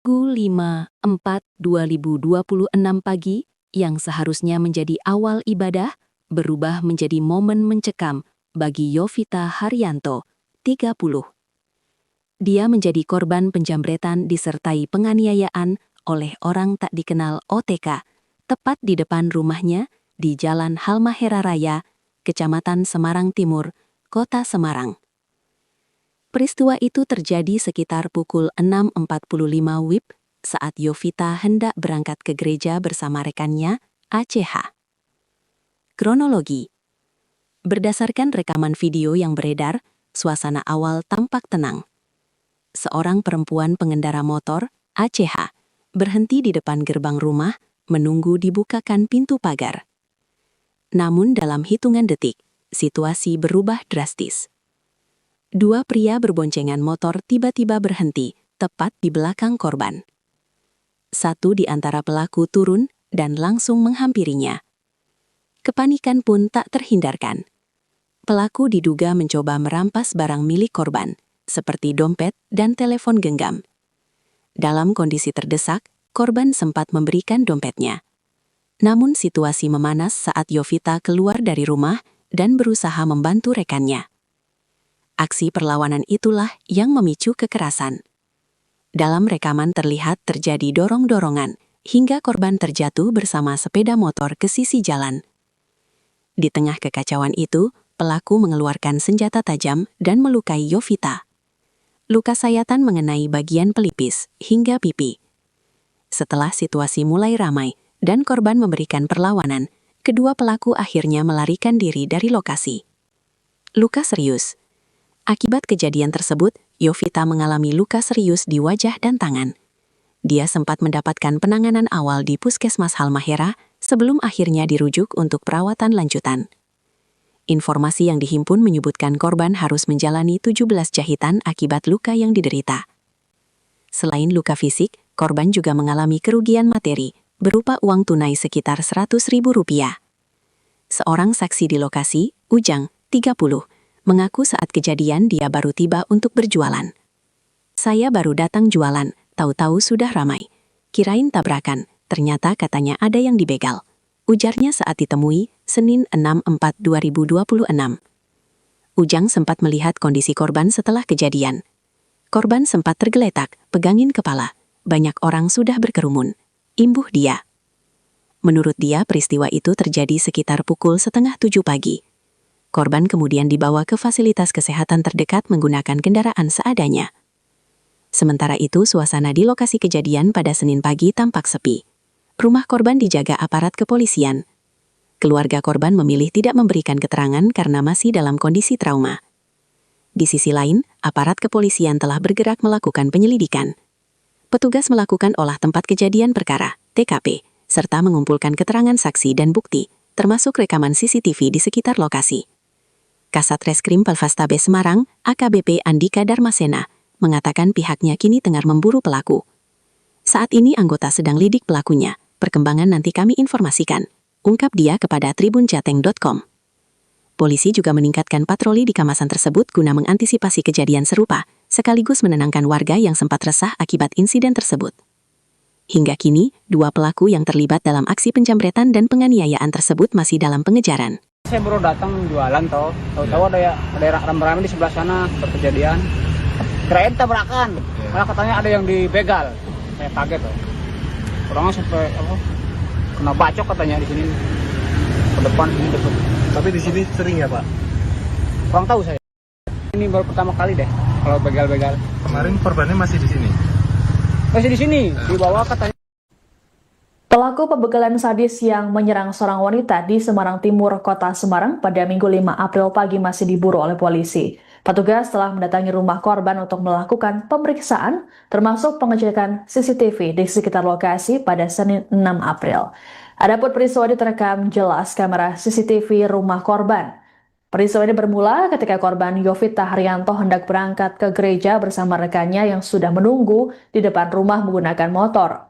Minggu 5/4/2026 pagi, yang seharusnya menjadi awal ibadah, berubah menjadi momen mencekam bagi Yovita Haryanto, 30. Dia menjadi korban penjambretan disertai penganiayaan oleh orang tak dikenal OTK, tepat di depan rumahnya di Jalan Halmahera Raya, Kecamatan Semarang Timur, Kota Semarang. Peristiwa itu terjadi sekitar pukul 6.45 WIB saat Yovita hendak berangkat ke gereja bersama rekannya, ACH. Kronologi. Berdasarkan rekaman video yang beredar, suasana awal tampak tenang. Seorang perempuan pengendara motor, ACH, berhenti di depan gerbang rumah, menunggu dibukakan pintu pagar. Namun dalam hitungan detik, situasi berubah drastis. Dua pria berboncengan motor tiba-tiba berhenti, tepat di belakang korban. Satu di antara pelaku turun dan langsung menghampirinya. Kepanikan pun tak terhindarkan. Pelaku diduga mencoba merampas barang milik korban, seperti dompet dan telepon genggam. Dalam kondisi terdesak, korban sempat memberikan dompetnya. Namun situasi memanas saat Yovita keluar dari rumah dan berusaha membantu rekannya. Aksi perlawanan itulah yang memicu kekerasan. Dalam rekaman terlihat terjadi dorong-dorongan, hingga korban terjatuh bersama sepeda motor ke sisi jalan. Di tengah kekacauan itu, pelaku mengeluarkan senjata tajam dan melukai Yovita. Luka sayatan mengenai bagian pelipis hingga pipi. Setelah situasi mulai ramai dan korban memberikan perlawanan, kedua pelaku akhirnya melarikan diri dari lokasi. Luka serius. Akibat kejadian tersebut, Yovita mengalami luka serius di wajah dan tangan. Dia sempat mendapatkan penanganan awal di Puskesmas Halmahera sebelum akhirnya dirujuk untuk perawatan lanjutan. Informasi yang dihimpun menyebutkan korban harus menjalani 17 jahitan akibat luka yang diderita. Selain luka fisik, korban juga mengalami kerugian materi berupa uang tunai sekitar Rp100.000. Seorang saksi di lokasi, Ujang, 30, mengaku saat kejadian dia baru tiba untuk berjualan. Saya baru datang jualan, tahu-tahu sudah ramai. Kirain tabrakan, ternyata katanya ada yang dibegal. Ujarnya saat ditemui, Senin 6/4/2026. Ujang sempat melihat kondisi korban setelah kejadian. Korban sempat tergeletak, pegangin kepala. Banyak orang sudah berkerumun. Imbuh dia. Menurut dia, peristiwa itu terjadi sekitar pukul 6:30 pagi. Korban kemudian dibawa ke fasilitas kesehatan terdekat menggunakan kendaraan seadanya. Sementara itu, suasana di lokasi kejadian pada Senin pagi tampak sepi. Rumah korban dijaga aparat kepolisian. Keluarga korban memilih tidak memberikan keterangan karena masih dalam kondisi trauma. Di sisi lain, aparat kepolisian telah bergerak melakukan penyelidikan. Petugas melakukan olah tempat kejadian perkara, TKP, serta mengumpulkan keterangan saksi dan bukti, termasuk rekaman CCTV di sekitar lokasi. Kasat Reskrim Polrestabes Semarang, AKBP Andika Darmasena, mengatakan pihaknya kini tengah memburu pelaku. Saat ini anggota sedang lidik pelakunya, perkembangan nanti kami informasikan, ungkap dia kepada tribunjateng.com. Polisi juga meningkatkan patroli di kawasan tersebut guna mengantisipasi kejadian serupa, sekaligus menenangkan warga yang sempat resah akibat insiden tersebut. Hingga kini, dua pelaku yang terlibat dalam aksi penjambretan dan penganiayaan tersebut masih dalam pengejaran. Saya baru datang jualan tahu-tahu ada rame-rame di sebelah sana berkejadian. Kirain tabrakan, malah katanya ada yang dibegal. Saya kaget tuh. Orangnya sampai kena bacok katanya di sini. Ke depan sini depan. Tapi di sini sering ya, Pak? Kurang tahu saya. Ini baru pertama kali deh kalau begal-begal. Kemarin korbannya masih di sini. Masih di sini, dibawa katanya. Pelaku pembegalan sadis yang menyerang seorang wanita di Semarang Timur, Kota Semarang pada Minggu 5 April pagi masih diburu oleh polisi. Petugas telah mendatangi rumah korban untuk melakukan pemeriksaan, termasuk pengecekan CCTV di sekitar lokasi pada Senin 6 April. Adapun peristiwa ini terekam jelas kamera CCTV rumah korban. Peristiwa ini bermula ketika korban Yovita Haryanto hendak berangkat ke gereja bersama rekannya yang sudah menunggu di depan rumah menggunakan motor.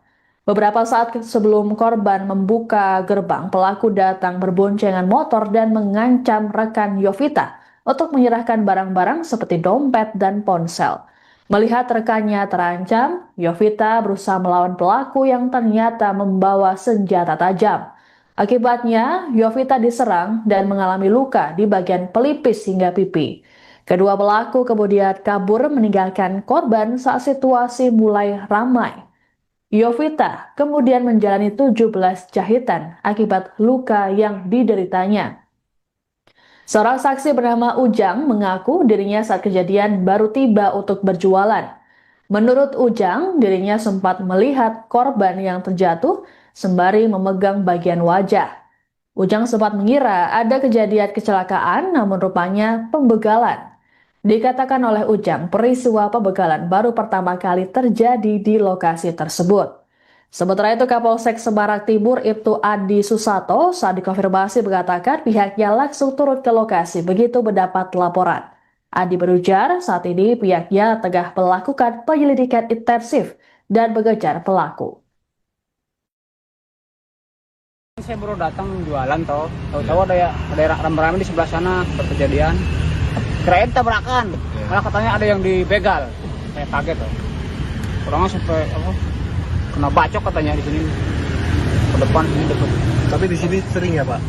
Beberapa saat sebelum korban membuka gerbang, pelaku datang berboncengan motor dan mengancam rekan Yovita untuk menyerahkan barang-barang seperti dompet dan ponsel. Melihat rekannya terancam, Yovita berusaha melawan pelaku yang ternyata membawa senjata tajam. Akibatnya, Yovita diserang dan mengalami luka di bagian pelipis hingga pipi. Kedua pelaku kemudian kabur meninggalkan korban saat situasi mulai ramai. Yovita kemudian menjalani 17 jahitan akibat luka yang dideritanya. Seorang saksi bernama Ujang mengaku dirinya saat kejadian baru tiba untuk berjualan. Menurut Ujang, dirinya sempat melihat korban yang terjatuh sembari memegang bagian wajah. Ujang sempat mengira ada kejadian kecelakaan, namun rupanya pembegalan. Dikatakan oleh Ujang, peristiwa pembegalan baru pertama kali terjadi di lokasi tersebut. Sementara itu, Kapolsek Semarang Timur Ibtu Adi Susato saat dikonfirmasi mengatakan pihaknya langsung turun ke lokasi begitu mendapat laporan. Adi berujar saat ini pihaknya tengah melakukan penyelidikan intensif dan mengejar pelaku. Saya baru datang jualan toh, tahu-tahu ada rame-rame di sebelah sana berkejadian. Kirain tabrakan, malah katanya ada yang dibegal. Saya kaget toh. Orangnya sampai kena bacok katanya di sini. Ke depan sini depan. Tapi di sini sering ya Pak?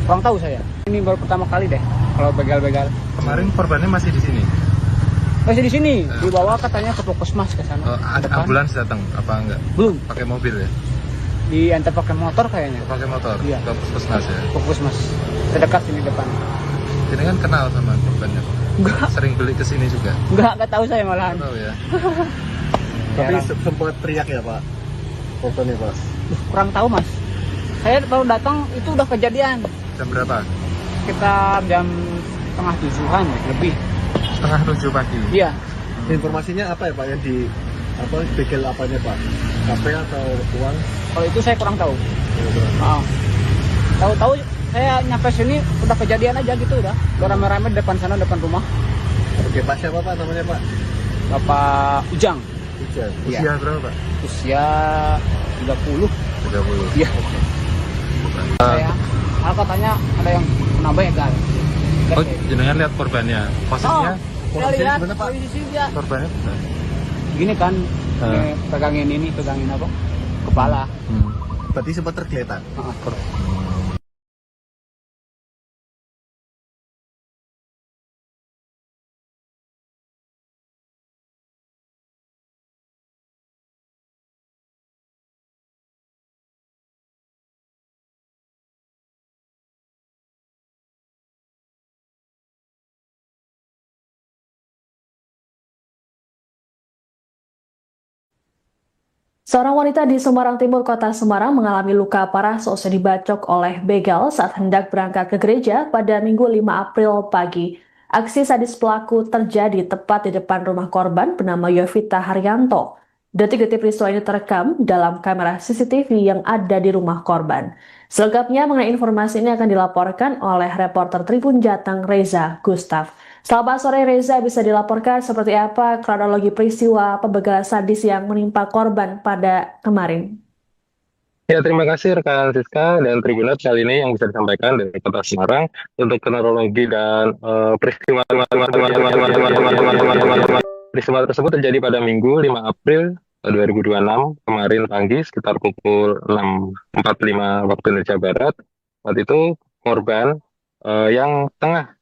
Kurang tahu saya. Ini baru pertama kali deh kalau begal-begal. Kemarin korbannya masih di sini? Masih di sini, dibawa katanya ke puskesmas ke sana. Ada Depan. ambulans datang apa enggak? Belum, Pakai mobil ya? diantar pakai motor kayaknya. Pakai motor? Iya. Ke puskesmas ya? Puskesmas. Terdekat sini depan. Ini kan kenal sama korbannya Pak? Enggak, Sering beli ke sini juga? enggak tahu saya malahan. Tahu ya? Tapi sempat teriak ya Pak? Korbannya Pak? Kurang tahu mas. Saya baru datang itu udah kejadian. Jam berapa? Sekitar jam setengah tujuhan ya, lebih. Setengah 7 pagi? Iya. Informasinya apa ya Pak yang di begal apanya Pak? HP atau uang? Kalau itu saya kurang tahu. Tahu-tahu saya nyampe sini udah kejadian aja gitu udah. Udah rame-rame depan sana depan rumah. Oke, Pak siapa Pak namanya Pak? Bapak Ujang. Usia Iya. berapa Pak? Usia 30. 30. Iya. Saya katanya ada yang kena begal. Oh, jenengan lihat korbannya. Posisinya? Saya lihat gimana, Pak? posisi dia. Korbannya? Gini kan, Ah. pegangin apa? Kepala. Berarti sempat tergeletak. Seorang wanita di Semarang Timur, Kota Semarang mengalami luka parah seusai dibacok oleh begal saat hendak berangkat ke gereja pada Minggu 5 April pagi. Aksi sadis pelaku terjadi tepat di depan rumah korban bernama Yovita Haryanto. Detik-detik peristiwa ini terekam dalam kamera CCTV yang ada di rumah korban. Selengkapnya mengenai informasi ini akan dilaporkan oleh reporter Tribun Jateng Reza Gustaf. Selamat sore Reza, bisa dilaporkan seperti apa kronologi peristiwa pembegalan sadis yang menimpa korban pada kemarin? Ya, terima kasih rekan Siska dan Tribunat kali ini yang bisa disampaikan dari Kota Semarang untuk kronologi dan peristiwa tersebut terjadi pada Minggu 5 April 2026 kemarin pagi sekitar pukul 6.45 waktu Indonesia Barat. Saat itu korban yang tengah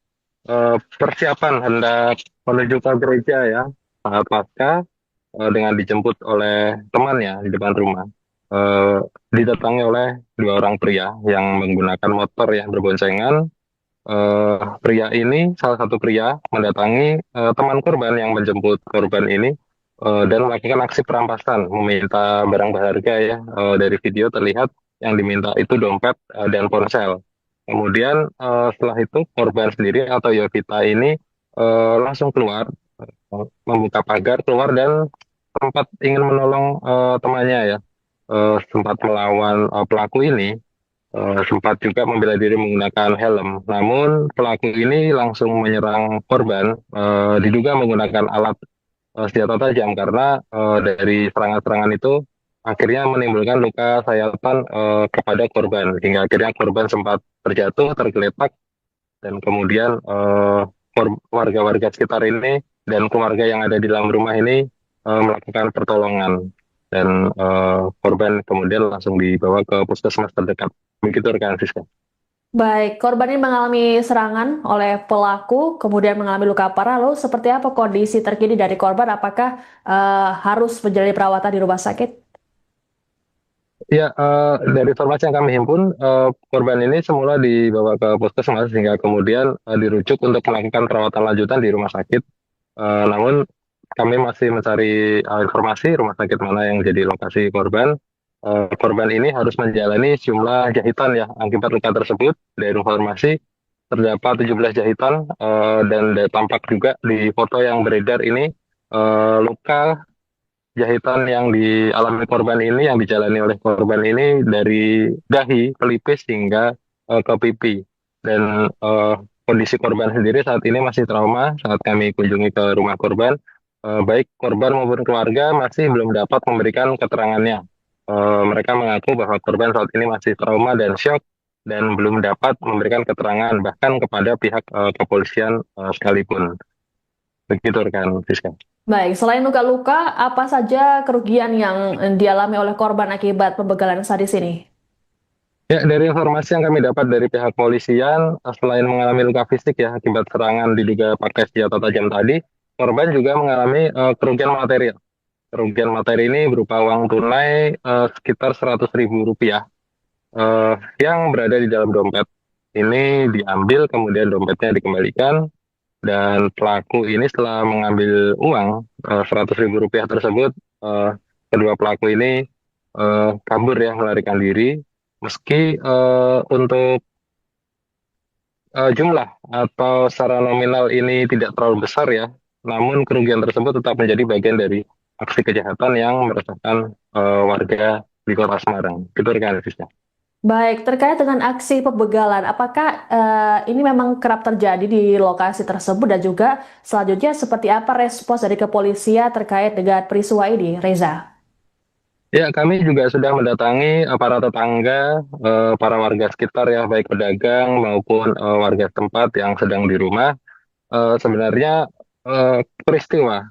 persiapan hendak menuju ke gereja ya saat pasca dengan dijemput oleh temannya di depan rumah. Didatangi oleh dua orang pria yang menggunakan motor yang berboncengan. Pria ini, salah satu pria, mendatangi teman korban yang menjemput korban ini dan melakukan aksi perampasan, meminta barang berharga ya. Dari video terlihat yang diminta itu dompet dan ponsel. Kemudian setelah itu korban sendiri atau Yovita ini langsung keluar, membuka pagar keluar dan sempat ingin menolong temannya ya. Sempat melawan pelaku ini, sempat juga membela diri menggunakan helm. Namun pelaku ini langsung menyerang korban, diduga menggunakan alat senjata tajam karena dari serangan-serangan itu akhirnya menimbulkan luka sayatan kepada korban hingga akhirnya korban sempat terjatuh, tergeletak dan kemudian warga-warga sekitar ini dan keluarga yang ada di dalam rumah ini melakukan pertolongan, dan korban kemudian langsung dibawa ke puskesmas terdekat. Begitu rekan Siska. Baik, korban ini mengalami serangan oleh pelaku, kemudian mengalami luka parah. Lalu seperti apa kondisi terkini dari korban? Apakah harus menjalani perawatan di rumah sakit? Ya, dari informasi yang kami himpun, korban ini semula dibawa ke puskesmas hingga kemudian dirujuk untuk melakukan perawatan lanjutan di rumah sakit. Namun kami masih mencari informasi rumah sakit mana yang jadi lokasi korban. Korban ini harus menjalani sejumlah jahitan ya akibat luka tersebut. Dari informasi terdapat 17 jahitan, dan tampak juga di foto yang beredar ini luka jahitan yang dialami korban ini, yang dijalani oleh korban ini dari dahi, pelipis hingga ke pipi. Dan kondisi korban sendiri saat ini masih trauma saat kami kunjungi ke rumah korban. Baik korban maupun keluarga masih belum dapat memberikan keterangannya. Mereka mengaku bahwa korban saat ini masih trauma dan syok dan belum dapat memberikan keterangan bahkan kepada pihak kepolisian sekalipun. Begitu rekan Fiska. Baik, selain luka-luka, apa saja kerugian yang dialami oleh korban akibat pembegalan sadis ini? Ya, dari informasi yang kami dapat dari pihak polisian, selain mengalami luka fisik ya akibat serangan diduga pakai senjata tajam tadi, korban juga mengalami kerugian material. Kerugian materi ini berupa uang tunai sekitar 100.000 rupiah yang berada di dalam dompet. Ini diambil, kemudian dompetnya dikembalikan, dan pelaku ini setelah mengambil uang 100.000 rupiah tersebut, kedua pelaku ini kabur ya, melarikan diri. Meski untuk jumlah atau secara nominal ini tidak terlalu besar ya, namun kerugian tersebut tetap menjadi bagian dari aksi kejahatan yang meresahkan warga di Kota Semarang. Itu rekan Fisya. Baik, terkait dengan aksi pembegalan, apakah ini memang kerap terjadi di lokasi tersebut dan juga selanjutnya seperti apa respons dari kepolisian terkait dengan peristiwa ini, Reza? Ya, kami juga sudah mendatangi para tetangga, para warga sekitar ya, baik pedagang maupun warga tempat yang sedang di rumah. Sebenarnya peristiwa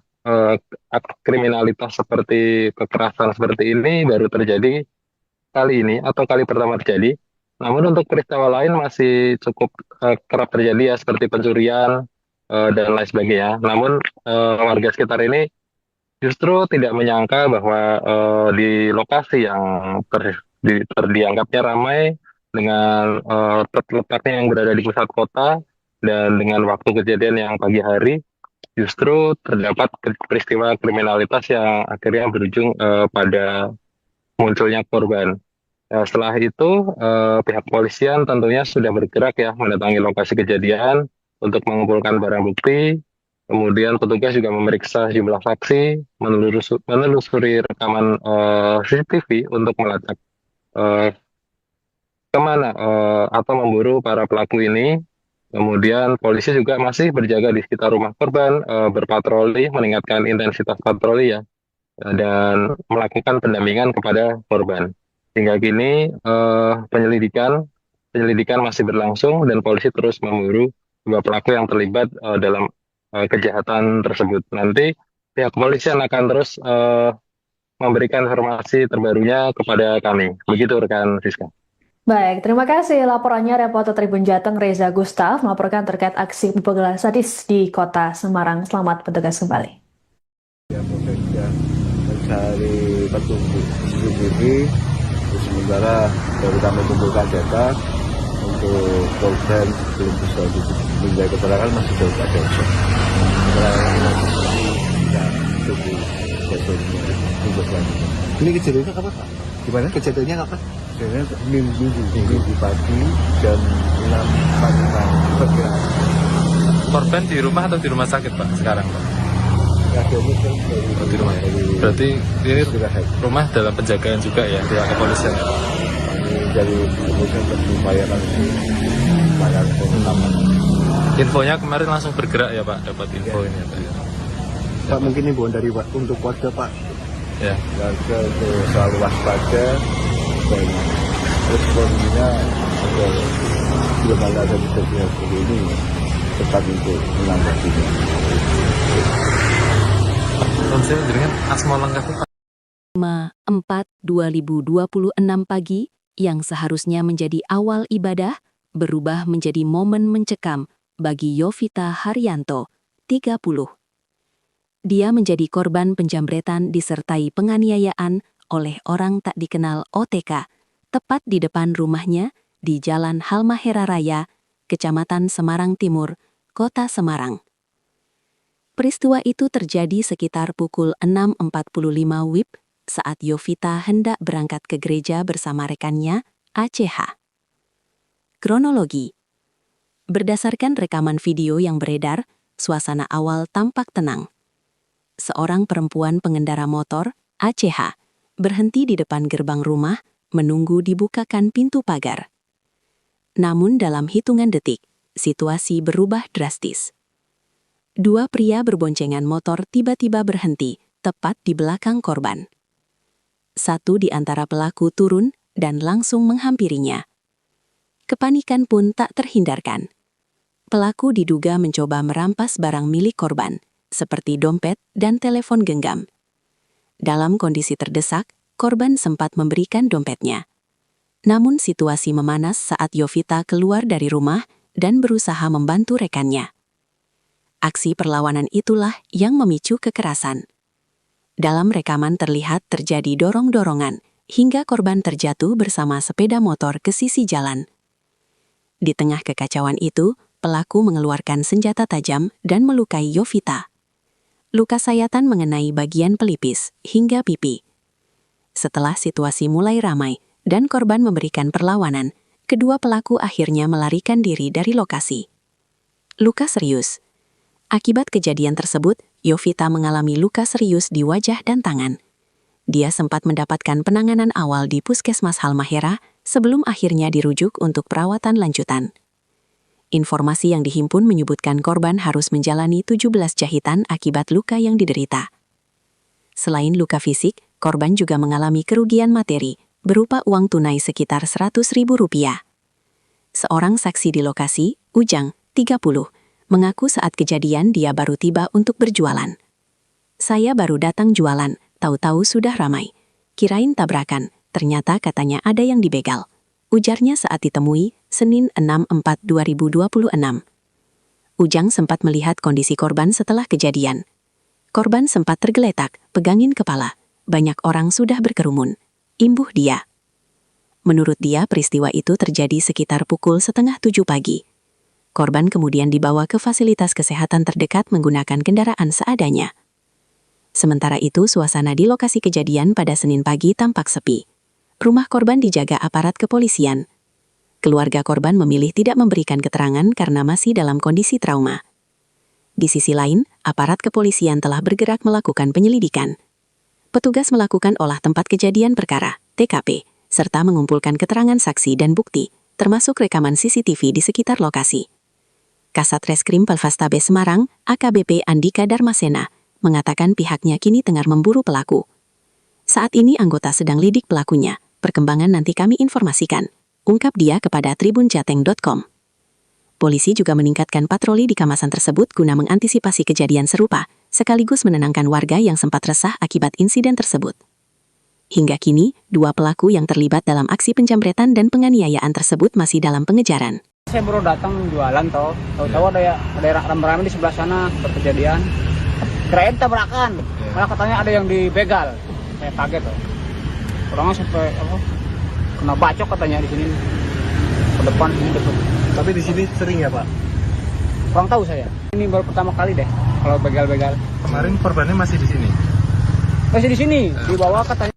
kriminalitas seperti kekerasan seperti ini baru terjadi kali ini atau kali pertama terjadi. Namun untuk peristiwa lain masih cukup kerap terjadi ya, seperti pencurian dan lain sebagainya. Namun warga sekitar ini justru tidak menyangka bahwa di lokasi yang dianggapnya ramai dengan letaknya yang berada di pusat kota dan dengan waktu kejadian yang pagi hari, justru terdapat peristiwa kriminalitas yang akhirnya berujung pada munculnya korban. Setelah itu pihak polisian tentunya sudah bergerak ya mendatangi lokasi kejadian untuk mengumpulkan barang bukti. Kemudian petugas juga memeriksa jumlah saksi, menelusuri rekaman CCTV untuk melacak kemana atau memburu para pelaku ini. Kemudian polisi juga masih berjaga di sekitar rumah korban, berpatroli, meningkatkan intensitas patroli ya, dan melakukan pendampingan kepada korban. Hingga kini penyelidikan masih berlangsung dan polisi terus memburu dua pelaku yang terlibat dalam kejahatan tersebut. Nanti pihak kepolisian akan terus memberikan informasi terbarunya kepada kami. Begitu rekan Rizka. Baik, terima kasih laporannya reporter Tribun Jateng Reza Gustaf melaporkan terkait aksi pembegalan sadis di Kota Semarang. Selamat bertugas kembali. Ya, prosesnya mencari petunjuk CCTV. Sementara baru kami kumpulkan data untuk korban belum bisa diminta keterangan, masih jauh ada opsi. Setelah kita tunggu besoknya untuk selanjutnya. Ini kejadiannya kapan Pak? Gimana kejadiannya kapan? Kejadiannya minggu pagi jam 6 pagi perkiraan. Korban di rumah atau di rumah sakit Pak sekarang Pak? Keadaannya kan Di rumah. Berarti ini rumah dalam penjagaan juga ya pihak kepolisian. dari kepolisian berupayakan pengetahuan. Infonya kemarin langsung bergerak ya Pak, dapat info ini ya Pak. Pak mungkin imbauan dari untuk warga Pak, Ya. warga untuk selalu waspada dan responnya agar belum ada kejadian seperti ini cepat untuk menanggapinya. Saya dengan asma lengkapnya Pak. 4/2026 pagi, yang seharusnya menjadi awal ibadah, berubah menjadi momen mencekam bagi Yovita Haryanto, 30. Dia menjadi korban penjambretan disertai penganiayaan oleh orang tak dikenal OTK, tepat di depan rumahnya di Jalan Halmahera Raya, Kecamatan Semarang Timur, Kota Semarang. Peristiwa itu terjadi sekitar pukul 6.45 WIB saat Yovita hendak berangkat ke gereja bersama rekannya, ACH. Kronologi. Berdasarkan rekaman video yang beredar, suasana awal tampak tenang. Seorang perempuan pengendara motor, ACH, berhenti di depan gerbang rumah, menunggu dibukakan pintu pagar. Namun dalam hitungan detik, situasi berubah drastis. Dua pria berboncengan motor tiba-tiba berhenti, tepat di belakang korban. Satu di antara pelaku turun dan langsung menghampirinya. Kepanikan pun tak terhindarkan. Pelaku diduga mencoba merampas barang milik korban, seperti dompet dan telepon genggam. Dalam kondisi terdesak, korban sempat memberikan dompetnya. Namun situasi memanas saat Yovita keluar dari rumah dan berusaha membantu rekannya. Aksi perlawanan itulah yang memicu kekerasan. Dalam rekaman terlihat terjadi dorong-dorongan hingga korban terjatuh bersama sepeda motor ke sisi jalan. Di tengah kekacauan itu, pelaku mengeluarkan senjata tajam dan melukai Yovita. Luka sayatan mengenai bagian pelipis hingga pipi. Setelah situasi mulai ramai dan korban memberikan perlawanan, kedua pelaku akhirnya melarikan diri dari lokasi. Luka serius. Akibat kejadian tersebut, Yovita mengalami luka serius di wajah dan tangan. Dia sempat mendapatkan penanganan awal di Puskesmas Halmahera sebelum akhirnya dirujuk untuk perawatan lanjutan. Informasi yang dihimpun menyebutkan korban harus menjalani 17 jahitan akibat luka yang diderita. Selain luka fisik, korban juga mengalami kerugian materi berupa uang tunai sekitar Rp100.000. Seorang saksi di lokasi, Ujang, 30, mengaku saat kejadian dia baru tiba untuk berjualan. Saya baru datang jualan, tahu-tahu sudah ramai. Kirain tabrakan, ternyata katanya ada yang dibegal. Ujarnya saat ditemui, Senin 6/4/2026. Ujang sempat melihat kondisi korban setelah kejadian. Korban sempat tergeletak, pegangin kepala. Banyak orang sudah berkerumun. Imbuh dia. Menurut dia, peristiwa itu terjadi sekitar pukul 6:30 pagi. Korban kemudian dibawa ke fasilitas kesehatan terdekat menggunakan kendaraan seadanya. Sementara itu, suasana di lokasi kejadian pada Senin pagi tampak sepi. Rumah korban dijaga aparat kepolisian. Keluarga korban memilih tidak memberikan keterangan karena masih dalam kondisi trauma. Di sisi lain, aparat kepolisian telah bergerak melakukan penyelidikan. Petugas melakukan olah tempat kejadian perkara, TKP, serta mengumpulkan keterangan saksi dan bukti, termasuk rekaman CCTV di sekitar lokasi. Kasat Reskrim Polrestabes Semarang, AKBP Andika Darmasena, mengatakan pihaknya kini tengah memburu pelaku. Saat ini anggota sedang lidik pelakunya, perkembangan nanti kami informasikan, ungkap dia kepada tribunjateng.com. Polisi juga meningkatkan patroli di kawasan tersebut guna mengantisipasi kejadian serupa, sekaligus menenangkan warga yang sempat resah akibat insiden tersebut. Hingga kini, dua pelaku yang terlibat dalam aksi penjambretan dan penganiayaan tersebut masih dalam pengejaran. Saya baru datang jualan tahu-tahu ada rame-rame di sebelah sana berkejadian. Kirain tabrakan, malah katanya ada yang dibegal. Saya kaget tuh. Orangnya sampai kena bacok katanya di sini. Ke depan sini depan. Tapi di sini sering ya Pak? Kurang tahu saya. Ini baru pertama kali deh kalau begal-begal. Kemarin korbannya masih di sini. Masih di sini, dibawa katanya.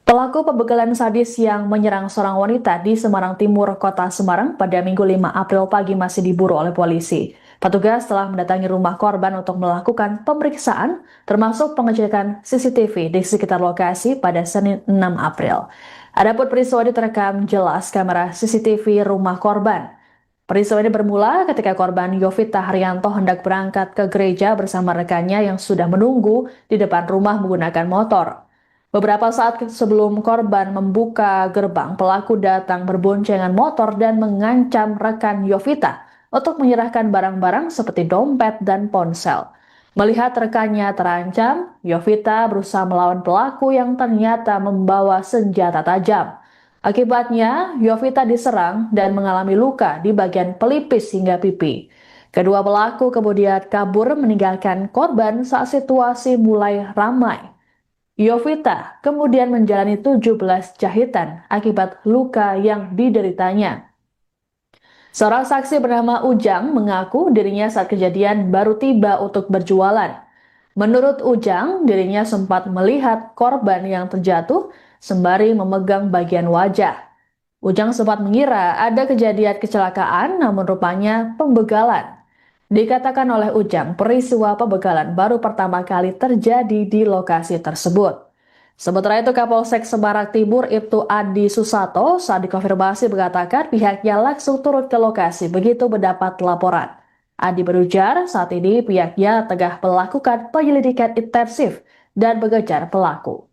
Pelaku pembegalan sadis yang menyerang seorang wanita di Semarang Timur, Kota Semarang pada Minggu 5 April pagi masih diburu oleh polisi. Petugas telah mendatangi rumah korban untuk melakukan pemeriksaan, termasuk pengecekan CCTV di sekitar lokasi pada Senin 6 April. Adapun peristiwa ini terekam jelas kamera CCTV rumah korban. Peristiwa ini bermula ketika korban Yovita Haryanto hendak berangkat ke gereja bersama rekannya yang sudah menunggu di depan rumah menggunakan motor. Beberapa saat sebelum korban membuka gerbang, pelaku datang berboncengan motor dan mengancam rekan Yovita untuk menyerahkan barang-barang seperti dompet dan ponsel. Melihat rekannya terancam, Yovita berusaha melawan pelaku yang ternyata membawa senjata tajam. Akibatnya, Yovita diserang dan mengalami luka di bagian pelipis hingga pipi. Kedua pelaku kemudian kabur meninggalkan korban saat situasi mulai ramai. Yovita kemudian menjalani 17 jahitan akibat luka yang dideritanya. Seorang saksi bernama Ujang mengaku dirinya saat kejadian baru tiba untuk berjualan. Menurut Ujang, dirinya sempat melihat korban yang terjatuh sembari memegang bagian wajah. Ujang sempat mengira ada kejadian kecelakaan, namun rupanya pembegalan. Dikatakan oleh Ujang, peristiwa pembegalan baru pertama kali terjadi di lokasi tersebut. Sementara itu Kapolsek Semarang Timur Ibtu Adi Susato saat dikonfirmasi mengatakan pihaknya langsung turun ke lokasi begitu mendapat laporan. Adi berujar saat ini pihaknya tengah melakukan penyelidikan intensif dan mengejar pelaku.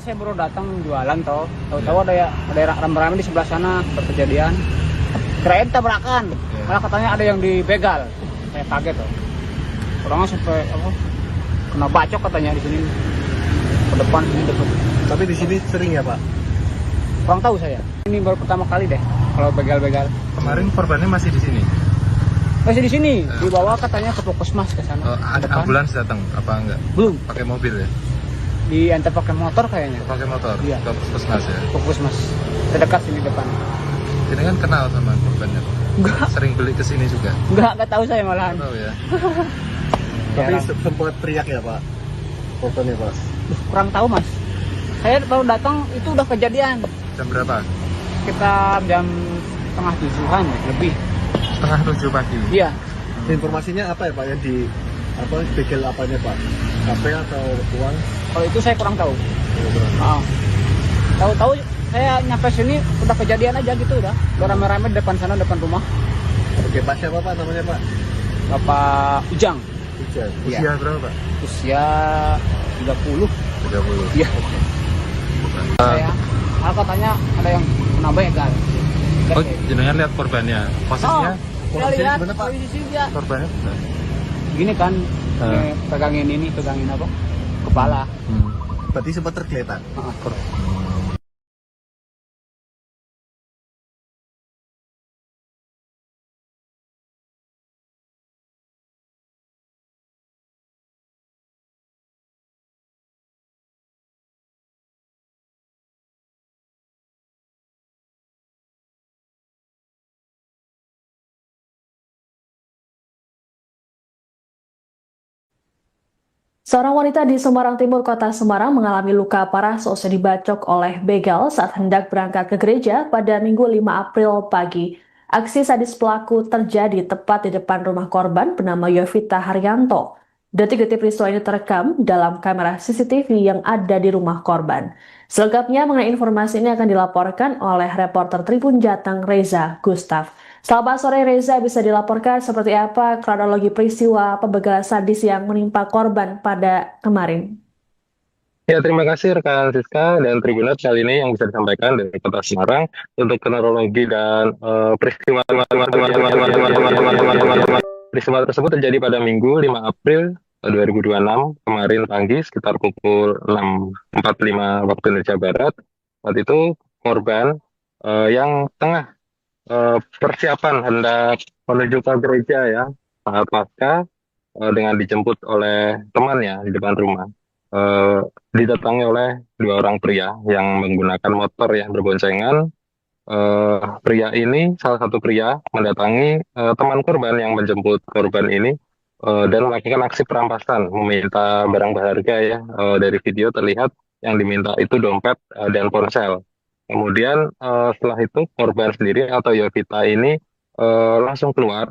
Saya baru datang jualan toh, tahu-tahu ada rame-rame di sebelah sana berkejadian. Kirain tabrakan, malah katanya ada yang dibegal. Saya kaget toh. Orangnya sampai kena bacok katanya di sini ke depan sini depan. Tapi di sini sering ya Pak? Kurang tahu saya. Ini baru pertama kali deh kalau begal-begal. Kemarin korbannya masih di sini. Masih di sini, dibawa katanya ke puskesmas ke sana. Ada depan. ambulans datang apa enggak? Belum, Pakai mobil ya? diantar pakai motor kayaknya. Pakai motor? Iya. Ke puskesmas ya? Puskesmas terdekat sini depan. Ini kan kenal sama korbannya Pak? Enggak, Sering beli ke sini juga? enggak tahu saya malahan. Tahu ya? Tapi Jarang. sempat teriak ya Pak? Fotonya Pak? Kurang tahu mas. Saya baru datang itu udah kejadian. Jam berapa? Sekitar jam setengah tujuhan ya, lebih. Setengah 7 pagi? Iya. Informasinya apa ya Pak yang di begal apanya Pak? HP atau uang? Kalau itu saya kurang tahu. Tahu-tahu saya nyampe sini udah kejadian aja gitu udah. Udah rame-rame di depan sana depan rumah. Oke Pak, siapa Pak namanya Pak? Bapak Ujang. Ujian. Iya. Usia berapa Pak? Usia 30. 30. Iya. Saya malah katanya ada yang kena begal. Oh, jenengan lihat korbannya? Posisinya? Saya lihat gimana, Pak? posisi dia. Korbannya? Gini kan, pegangin apa? Kepala. Berarti sempat tergeletak. Seorang wanita di Semarang Timur, Kota Semarang mengalami luka parah seusai dibacok oleh begal saat hendak berangkat ke gereja pada Minggu 5 April pagi. Aksi sadis pelaku terjadi tepat di depan rumah korban bernama Yovita Haryanto. Detik-detik peristiwa ini terekam dalam kamera CCTV yang ada di rumah korban. Selengkapnya mengenai informasi ini akan dilaporkan oleh reporter Tribun Jateng Reza Gustaf. Selamat sore Reza, bisa dilaporkan seperti apa kronologi peristiwa pembegalan sadis yang menimpa korban pada kemarin? Ya, terima kasih rekan Siska dan Tribunat kali ini yang bisa disampaikan dari Kota Semarang untuk kronologi dan peristiwa tersebut terjadi pada Minggu 5 April 2026 kemarin pagi sekitar pukul 6.45 waktu Indonesia Barat. Saat itu korban yang tengah persiapan hendak menuju ke gereja ya saat pasca dengan dijemput oleh temannya di depan rumah. Didatangi oleh dua orang pria yang menggunakan motor yang berboncengan. Pria ini, salah satu pria, mendatangi teman korban yang menjemput korban ini dan melakukan aksi perampasan, meminta barang berharga ya. Dari video terlihat yang diminta itu dompet dan ponsel. Kemudian setelah itu korban sendiri atau Yovita ini langsung keluar,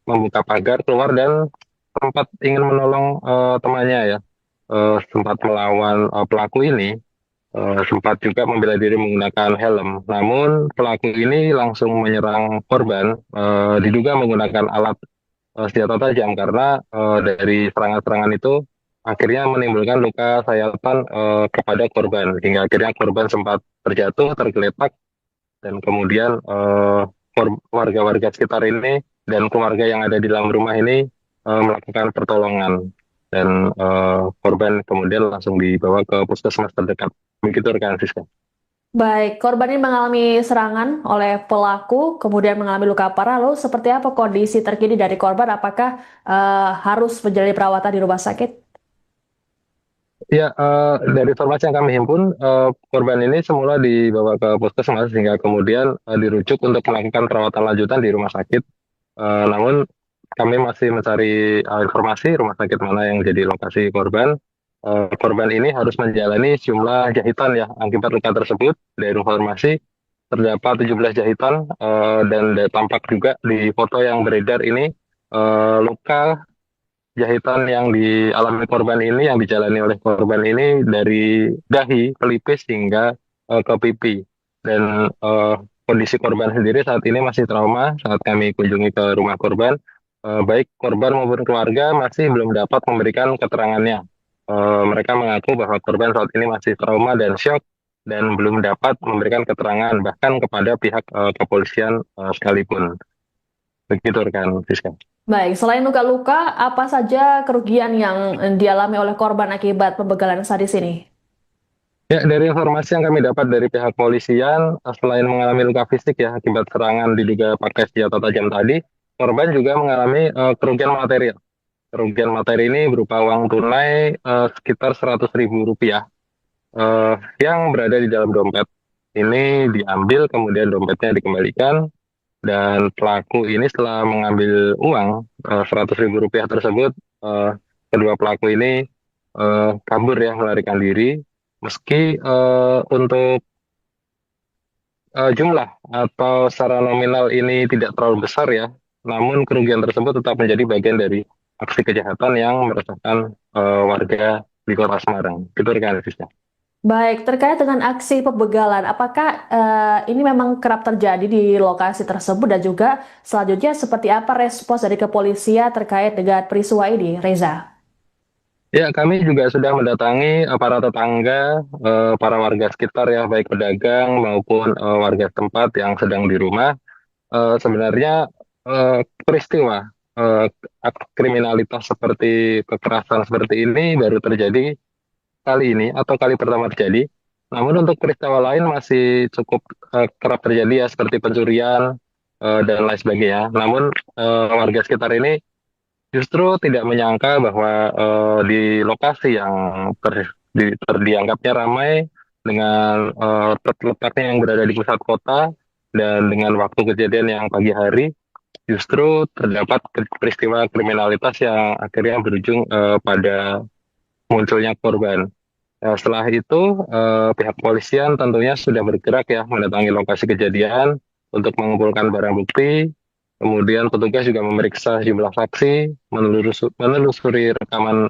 membuka pagar keluar dan sempat ingin menolong temannya ya. Sempat melawan pelaku ini, sempat juga membela diri menggunakan helm. Namun pelaku ini langsung menyerang korban, diduga menggunakan alat senjata tajam karena dari serangan-serangan itu akhirnya menimbulkan luka sayatan kepada korban hingga akhirnya korban sempat terjatuh, tergeletak dan kemudian warga-warga sekitar ini dan keluarga yang ada di dalam rumah ini melakukan pertolongan, dan korban kemudian langsung dibawa ke puskesmas terdekat. Begitu rekan Siska. Baik, korban ini mengalami serangan oleh pelaku, kemudian mengalami luka parah. Lalu seperti apa kondisi terkini dari korban? Apakah harus menjalani perawatan di rumah sakit? Ya, dari informasi yang kami himpun, korban ini semula dibawa ke puskesmas hingga kemudian dirujuk untuk melakukan perawatan lanjutan di rumah sakit. Namun kami masih mencari informasi rumah sakit mana yang jadi lokasi korban. Korban ini harus menjalani sejumlah jahitan ya akibat luka tersebut. Dari informasi terdapat 17 jahitan, dan tampak juga di foto yang beredar ini luka jahitan yang dialami korban ini, yang dijalani oleh korban ini dari dahi, pelipis hingga ke pipi. Dan kondisi korban sendiri saat ini masih trauma saat kami kunjungi ke rumah korban. Baik korban maupun keluarga masih belum dapat memberikan keterangannya. Mereka mengaku bahwa korban saat ini masih trauma dan shock dan belum dapat memberikan keterangan bahkan kepada pihak kepolisian sekalipun. Begitu rekan Siska. Baik, selain luka-luka, apa saja kerugian yang dialami oleh korban akibat pembegalan sadis ini? Ya, dari informasi yang kami dapat dari pihak polisian, selain mengalami luka fisik ya akibat serangan diduga pakai senjata tajam tadi, korban juga mengalami kerugian material. Kerugian materi ini berupa uang tunai sekitar 100.000 rupiah yang berada di dalam dompet. Ini diambil, kemudian dompetnya dikembalikan, dan pelaku ini setelah mengambil uang 100.000 rupiah tersebut, kedua pelaku ini kabur ya, melarikan diri. Meski untuk jumlah atau secara nominal ini tidak terlalu besar ya, namun kerugian tersebut tetap menjadi bagian dari aksi kejahatan yang meresahkan warga di Kota Semarang. Itu rekan Fisya. Baik, terkait dengan aksi pembegalan, apakah ini memang kerap terjadi di lokasi tersebut dan juga selanjutnya seperti apa respons dari kepolisian terkait dengan peristiwa ini, Reza? Ya, kami juga sudah mendatangi para tetangga, para warga sekitar ya, baik pedagang maupun warga tempat yang sedang di rumah. Sebenarnya peristiwa kriminalitas seperti kekerasan seperti ini baru terjadi kali ini atau kali pertama terjadi. Namun untuk peristiwa lain masih cukup kerap terjadi ya, seperti pencurian dan lain sebagainya. Namun warga sekitar ini justru tidak menyangka bahwa di lokasi yang dianggapnya ramai dengan letaknya yang berada di pusat kota dan dengan waktu kejadian yang pagi hari, justru terdapat peristiwa kriminalitas yang akhirnya berujung pada munculnya korban. Setelah itu, pihak polisian tentunya sudah bergerak ya mendatangi lokasi kejadian untuk mengumpulkan barang bukti. Kemudian petugas juga memeriksa jumlah saksi, menelusuri rekaman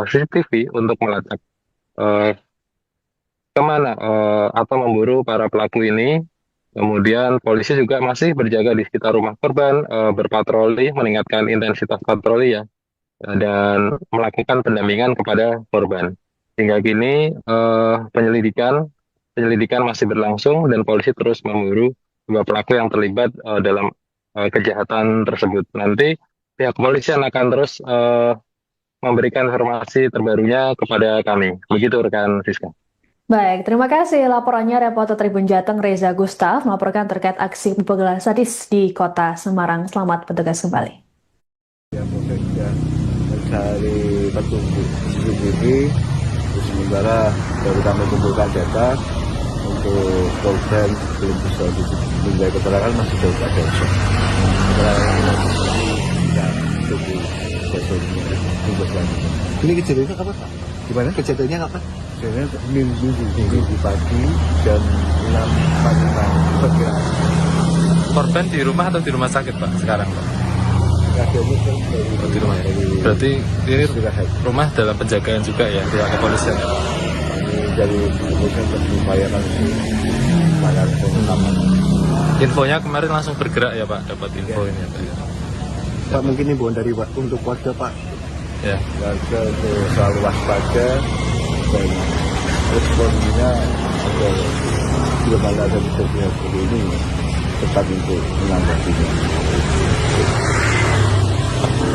CCTV untuk melacak kemana atau memburu para pelaku ini. Kemudian polisi juga masih berjaga di sekitar rumah korban, berpatroli, meningkatkan intensitas patroli ya, dan melakukan pendampingan kepada korban. Hingga kini penyelidikan masih berlangsung dan polisi terus memburu dua pelaku yang terlibat dalam kejahatan tersebut. Nanti pihak kepolisian akan terus memberikan informasi terbarunya kepada kami. Begitu rekan Siska. Baik, terima kasih laporannya reporter Tribun Jateng Reza Gustaf melaporkan terkait aksi pembegalan sadis di Kota Semarang. Selamat bertugas kembali. Yang bekerja mencari petunjuk CCTV, sementara baru kami kumpulkan data untuk korban belum bisa diminta keterangan, masih jauh pada besok. Keterangan tidak tunggu besoknya, tunggu selanjutnya. Ini kejadiannya kapan Pak? Gimana? Kejadiannya kapan? Kejadiannya minggu pagi jam 6.45 perkiraan. Korban di rumah atau di rumah sakit Pak sekarang Pak? Keadaannya kan Di rumah ya? Berarti ini istirahat. rumah dalam penjagaan juga ya pihak kepolisian ya Pak? Ini dari kemudian berupaya langsung bayar pengalaman. Infonya kemarin langsung bergerak ya Pak, dapat info ini ya Pak? Pak mungkin himbauan dari untuk warga Pak. Ya. Warga untuk selalu waspada dan responnya agar tidak ada kejadian seperti ini. cepat untuk menanggapinya.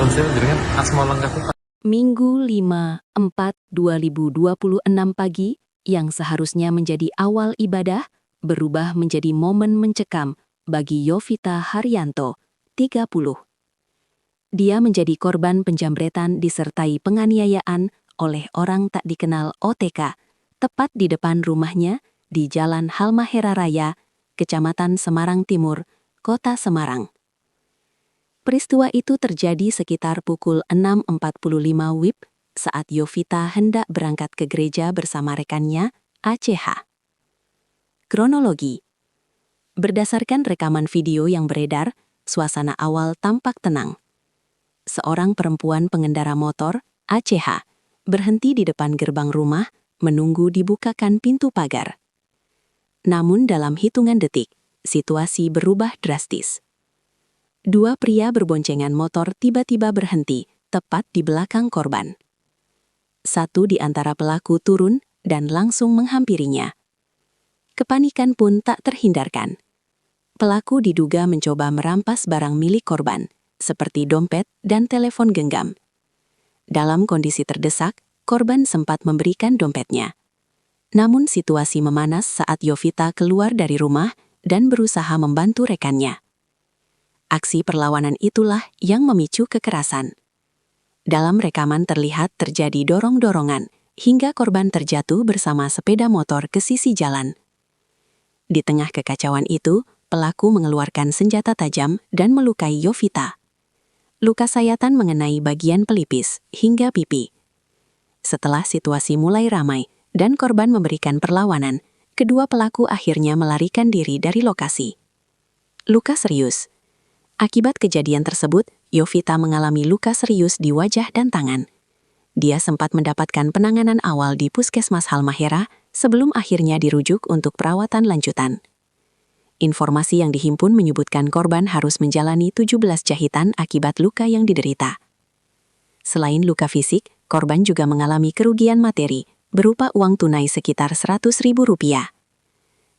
Konsel dengan asma lengkapnya. Minggu 5/4/2026 pagi, yang seharusnya menjadi awal ibadah, berubah menjadi momen mencekam bagi Yovita Haryanto, 30. Dia menjadi korban penjambretan disertai penganiayaan oleh orang tak dikenal OTK, tepat di depan rumahnya di Jalan Halmahera Raya, Kecamatan Semarang Timur, Kota Semarang. Peristiwa itu terjadi sekitar pukul 6.45 WIB saat Yovita hendak berangkat ke gereja bersama rekannya, ACH. Kronologi. Berdasarkan rekaman video yang beredar, suasana awal tampak tenang. Seorang perempuan pengendara motor, ACH, berhenti di depan gerbang rumah, menunggu dibukakan pintu pagar. Namun dalam hitungan detik, situasi berubah drastis. Dua pria berboncengan motor tiba-tiba berhenti, tepat di belakang korban. Satu di antara pelaku turun dan langsung menghampirinya. Kepanikan pun tak terhindarkan. Pelaku diduga mencoba merampas barang milik korban, seperti dompet dan telepon genggam. Dalam kondisi terdesak, korban sempat memberikan dompetnya. Namun situasi memanas saat Yovita keluar dari rumah dan berusaha membantu rekannya. Aksi perlawanan itulah yang memicu kekerasan. Dalam rekaman terlihat terjadi dorong-dorongan hingga korban terjatuh bersama sepeda motor ke sisi jalan. Di tengah kekacauan itu, pelaku mengeluarkan senjata tajam dan melukai Yovita. Luka sayatan mengenai bagian pelipis hingga pipi. Setelah situasi mulai ramai dan korban memberikan perlawanan, kedua pelaku akhirnya melarikan diri dari lokasi. Luka serius. Akibat kejadian tersebut, Yovita mengalami luka serius di wajah dan tangan. Dia sempat mendapatkan penanganan awal di Puskesmas Halmahera sebelum akhirnya dirujuk untuk perawatan lanjutan. Informasi yang dihimpun menyebutkan korban harus menjalani 17 jahitan akibat luka yang diderita. Selain luka fisik, korban juga mengalami kerugian materi berupa uang tunai sekitar Rp100.000.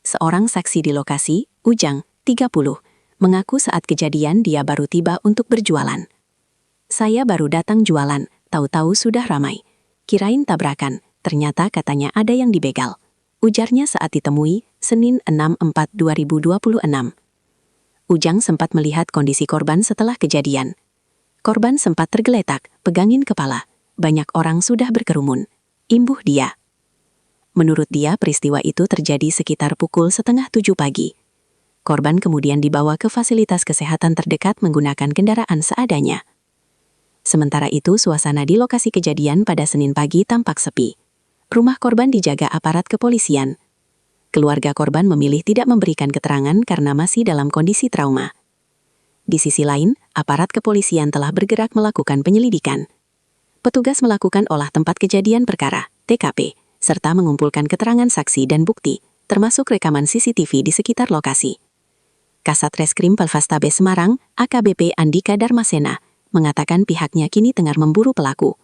Seorang saksi di lokasi, Ujang, 30, mengaku saat kejadian dia baru tiba untuk berjualan. Saya baru datang jualan, tahu-tahu sudah ramai. Kirain tabrakan, ternyata katanya ada yang dibegal. Ujarnya saat ditemui, Senin 6/4/2026. Ujang sempat melihat kondisi korban setelah kejadian. Korban sempat tergeletak, pegangin kepala. Banyak orang sudah berkerumun. Imbuh dia. Menurut dia, peristiwa itu terjadi sekitar pukul 6:30 pagi. Korban kemudian dibawa ke fasilitas kesehatan terdekat menggunakan kendaraan seadanya. Sementara itu, suasana di lokasi kejadian pada Senin pagi tampak sepi. Rumah korban dijaga aparat kepolisian. Keluarga korban memilih tidak memberikan keterangan karena masih dalam kondisi trauma. Di sisi lain, aparat kepolisian telah bergerak melakukan penyelidikan. Petugas melakukan olah tempat kejadian perkara, TKP, serta mengumpulkan keterangan saksi dan bukti, termasuk rekaman CCTV di sekitar lokasi. Kasat Reskrim Polrestabes Semarang, AKBP Andika Darmasena, mengatakan pihaknya kini tengah memburu pelaku.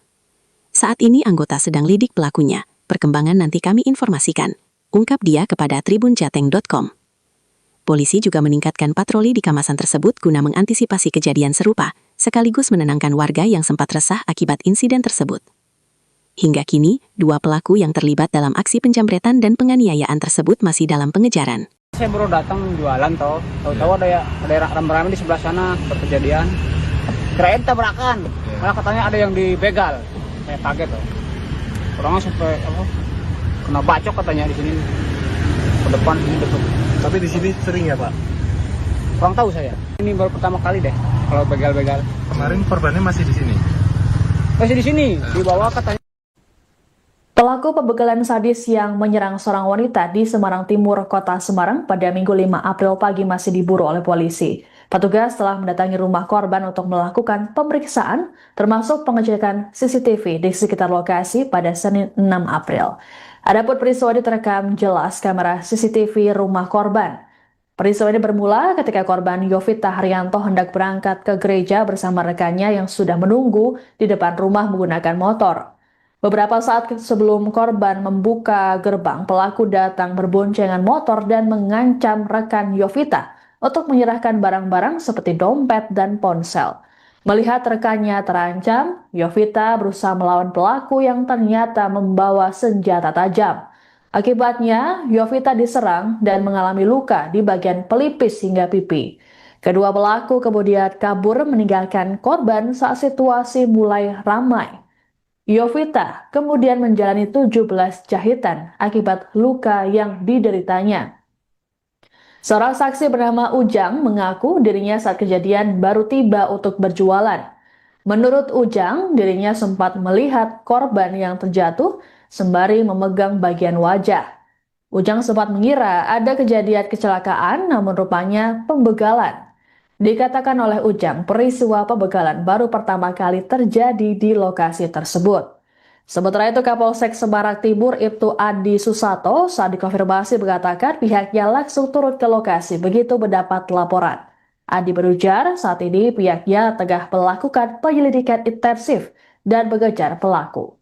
Saat ini anggota sedang lidik pelakunya, perkembangan nanti kami informasikan, ungkap dia kepada tribunjateng.com. Polisi juga meningkatkan patroli di kawasan tersebut guna mengantisipasi kejadian serupa, sekaligus menenangkan warga yang sempat resah akibat insiden tersebut. Hingga kini, dua pelaku yang terlibat dalam aksi penjambretan dan penganiayaan tersebut masih dalam pengejaran. Saya baru datang jualan tahu-tahu ada rame-rame di sebelah sana berkejadian. Kirain tabrakan, malah katanya ada yang dibegal. Saya kaget tuh. Orangnya sampai kena bacok katanya di sini. Ke depan sini dekat. Tapi di sini sering ya Pak? Kurang tahu saya. Ini baru pertama kali deh kalau begal-begal. Kemarin korbannya masih di sini. Masih di sini, dibawa katanya. Pelaku pembegalan sadis yang menyerang seorang wanita di Semarang Timur, Kota Semarang pada Minggu 5 April pagi masih diburu oleh polisi. Petugas telah mendatangi rumah korban untuk melakukan pemeriksaan, termasuk pengecekan CCTV di sekitar lokasi pada Senin 6 April. Adapun peristiwa ini terekam jelas kamera CCTV rumah korban. Peristiwa ini bermula ketika korban Yovita Haryanto hendak berangkat ke gereja bersama rekannya yang sudah menunggu di depan rumah menggunakan motor. Beberapa saat sebelum korban membuka gerbang, pelaku datang berboncengan motor dan mengancam rekan Yovita untuk menyerahkan barang-barang seperti dompet dan ponsel. Melihat rekannya terancam, Yovita berusaha melawan pelaku yang ternyata membawa senjata tajam. Akibatnya, Yovita diserang dan mengalami luka di bagian pelipis hingga pipi. Kedua pelaku kemudian kabur meninggalkan korban saat situasi mulai ramai. Yovita kemudian menjalani 17 jahitan akibat luka yang dideritanya. Seorang saksi bernama Ujang mengaku dirinya saat kejadian baru tiba untuk berjualan. Menurut Ujang, dirinya sempat melihat korban yang terjatuh sembari memegang bagian wajah. Ujang sempat mengira ada kejadian kecelakaan, namun rupanya pembegalan. Dikatakan oleh Ujang, peristiwa pembegalan baru pertama kali terjadi di lokasi tersebut. Sementara itu, Kapolsek Semarang Timur Ibtu Adi Susato saat dikonfirmasi mengatakan pihaknya langsung turun ke lokasi begitu mendapat laporan. Adi berujar saat ini pihaknya tengah melakukan penyelidikan intensif dan mengejar pelaku.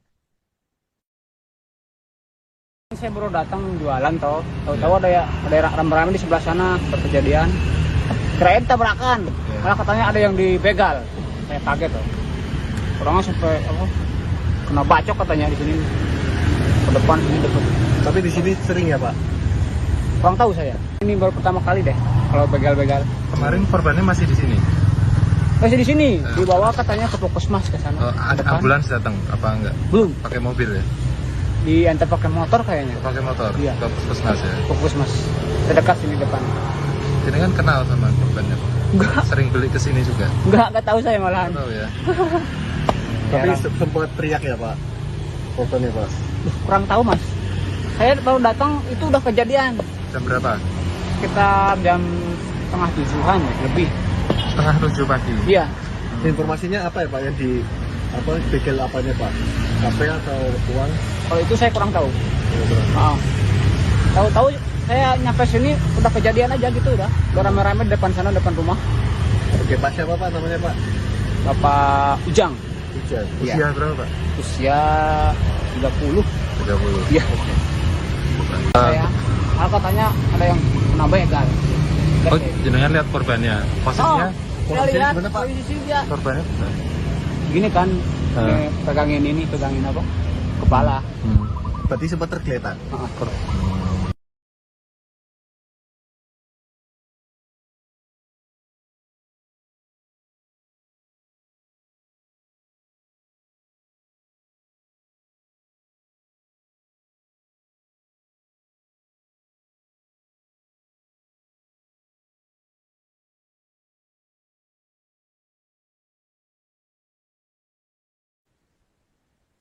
Saya baru datang jualan toh, tahu-tahu ada rame-rame di sebelah sana berkejadian. Kirain tabrakan, malah katanya ada yang dibegal. Saya kaget toh. Orangnya sampai kena bacok katanya di sini ke depan sini depan. Tapi di sini sering ya Pak? Kurang tahu saya. Ini baru pertama kali deh kalau begal-begal. Kemarin korbannya masih di sini. Masih di sini, dibawa katanya ke puskesmas ke sana. Ada ambulans datang apa enggak? Belum. Pakai mobil ya? Diantar pakai motor kayaknya. Pakai motor? Iya. Ke puskesmas ya? Puskesmas. Terdekat sini depan. Ini kan kenal sama korbannya Pak? Enggak. Sering beli ke sini juga? Enggak tahu saya malahan. Tahu ya? Tapi sempat teriak ya Pak? Korbannya Pak? Kurang tahu mas. Saya baru datang itu udah kejadian. Jam berapa? Sekitar jam setengah tujuhan lebih. Setengah 7 pagi? Iya. Informasinya apa ya Pak yang begal apanya Pak? HP atau uang? Kalau itu saya kurang tahu. Tahu-tahu saya nyampe sini udah kejadian aja gitu udah. Udah rame-rame di depan sana depan rumah. Oke Pak, siapa Pak namanya Pak? Bapak Ujang. Ujang. Iya. Usia berapa Pak? Usia 30. 30. Iya. Saya katanya ada yang kena begal. Oh, jenengan lihat korbannya? Posisinya? Saya lihat gimana, Pak? posisi dia. Korbannya? Gini kan, pegangin apa? Kepala. Berarti sempat tergeletak.